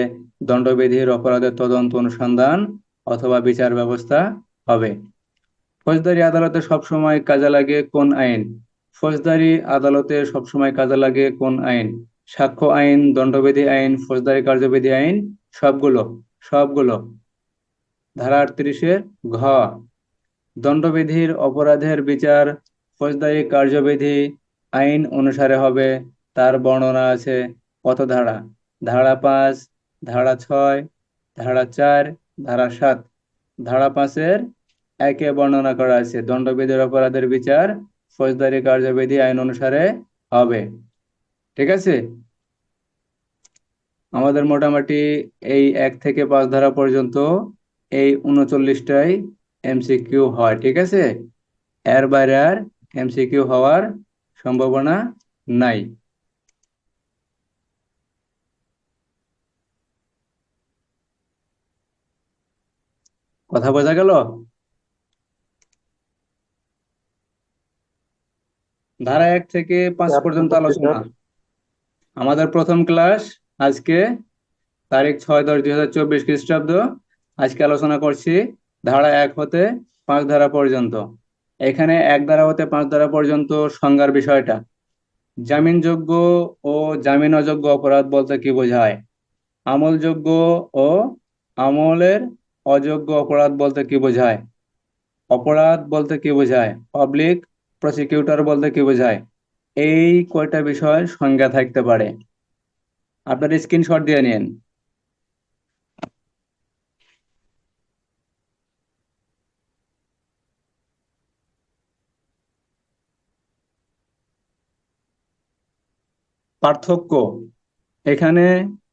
দণ্ডবিধির অপরাধের তদন্ত, অনুসন্ধান অথবা বিচার ব্যবস্থা হবে। ফৌজদারি আদালতে সবসময় কাজে লাগে কোন আইন? ফৌজদারি আদালতে সবসময় কাজে লাগে কোন আইন? সাক্ষ্য আইন, দণ্ডবিধি আইন, ফৌজদারি কার্যবিধি আইন, সবগুলো। ধারা 38-এর ঘ, দণ্ডবিধির অপরাধের বিচার ফৌজদারি কার্যবিধি আইন অনুসারে হবে, তার বর্ণনা আছে কত ধারা? ধারা 5, ধারা 6, ধারা 4, ধারা 7। ধারা 5-এর 1-এ বর্ণনা করা আছে দণ্ডবিধির অপরাধের বিচার ফৌজদারি কার্যবিধি আইন অনুসারে হবে। ঠিক আছে, আমাদের মোটামুটি এই 1 থেকে 5 ধারা পর্যন্ত এই 39টাই এমসিকিউ হয়। ঠিক আছে, এর বাইরে আর এমসিকিউ হওয়ার সম্ভাবনা নাই। কথা বোঝা গেল? ধারা 1 থেকে 5 পর্যন্ত আলোচনা। আমাদের প্রথম ক্লাস আজকে তারিখ 6-10-2024 খ্রিস্টাব্দ। আজকে আলোচনা করছি ধারা 1 হতে 5 ধারা পর্যন্ত। এখানে 1 ধারা হতে 5 ধারা পর্যন্ত সংজ্ঞার বিষয়টা। জামিনযোগ্য ও জামিন অযোগ্য অপরাধ বলতে কি বোঝায়? আমলযোগ্য ও আমলের অযোগ্য অপরাধ বলতে কি বোঝায়? অপরাধ বলতে কি বোঝায়? পাবলিক প্রসিকিউটর বলতে কি বোঝায়? এই কয়টা বিষয় সংজ্ঞা থাকতে পারে। আপনার স্ক্রিনশট দিয়ে নিন। পার্থক্য, এখানে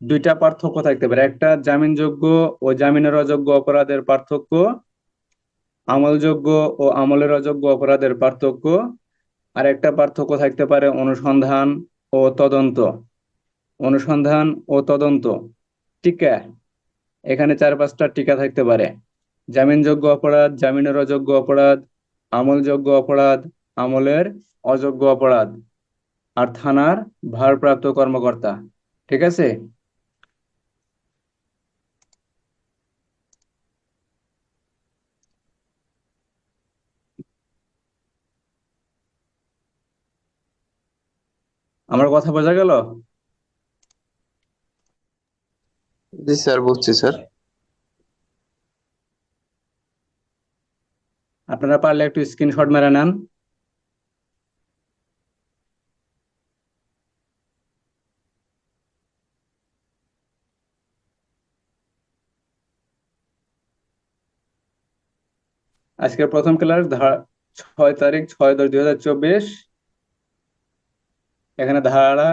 2টা পার্থক্য থাকতে পারে। একটা জামিনযোগ্য ও জামিনের অযোগ্য অপরাধের পার্থক্য, আমলযোগ্য ও আমলের অযোগ্য অপরাধের পার্থক্য। আর একটা পার্থক্য থাকতে পারে অনুসন্ধান ও তদন্ত। টিকা, এখানে 4-5টা টিকা থাকতে পারে। জামিনযোগ্য অপরাধ, জামিনের অযোগ্য অপরাধ, আমলযোগ্য অপরাধ, আমলের অযোগ্য অপরাধ, আর থানার ভারপ্রাপ্ত কর্মকর্তা। ঠিক আছে? আমার কথা বোঝা গেল? জি স্যার, বুঝছি স্যার। আপনারা পারলে একটু স্ক্রিনশট মেরে নেন। আজকের প্রথম ক্লাস 6 তারিখ 6/10/2024। এখানে ধারা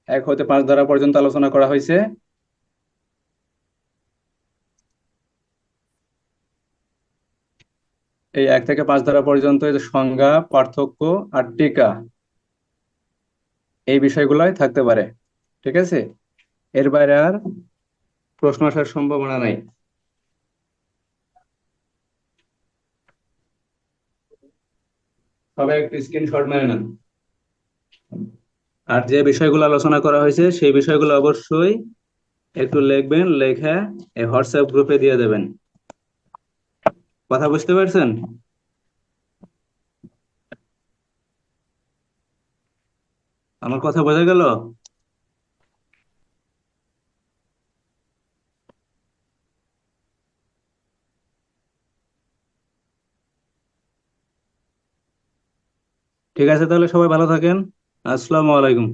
1 হতে 5 ধারা পর্যন্ত আলোচনা করা হয়েছে। এই 1 থেকে 5 ধারা পর্যন্ত এই যে সংজ্ঞা, পার্থক্য আর টিকা, এই বিষয়গুলাই থাকতে পারে। ঠিক আছে? এর বাইরে আর প্রশ্ন আসার সম্ভাবনা নাই। সবাই একটু স্ক্রিনশট মেরে নেন। আর যে বিষয়গুলো আলোচনা করা হয়েছে সেই বিষয়গুলো অবশ্যই একটু লিখবেন, লেখা এই হোয়াটসঅ্যাপ গ্রুপে দিয়ে দেবেন। কথা বুঝতে পারছেন? আমার কথা বোঝা গেল? ঠিক আছে, তাহলে সবাই ভালো থাকেন। আসসালামু আলাইকুম।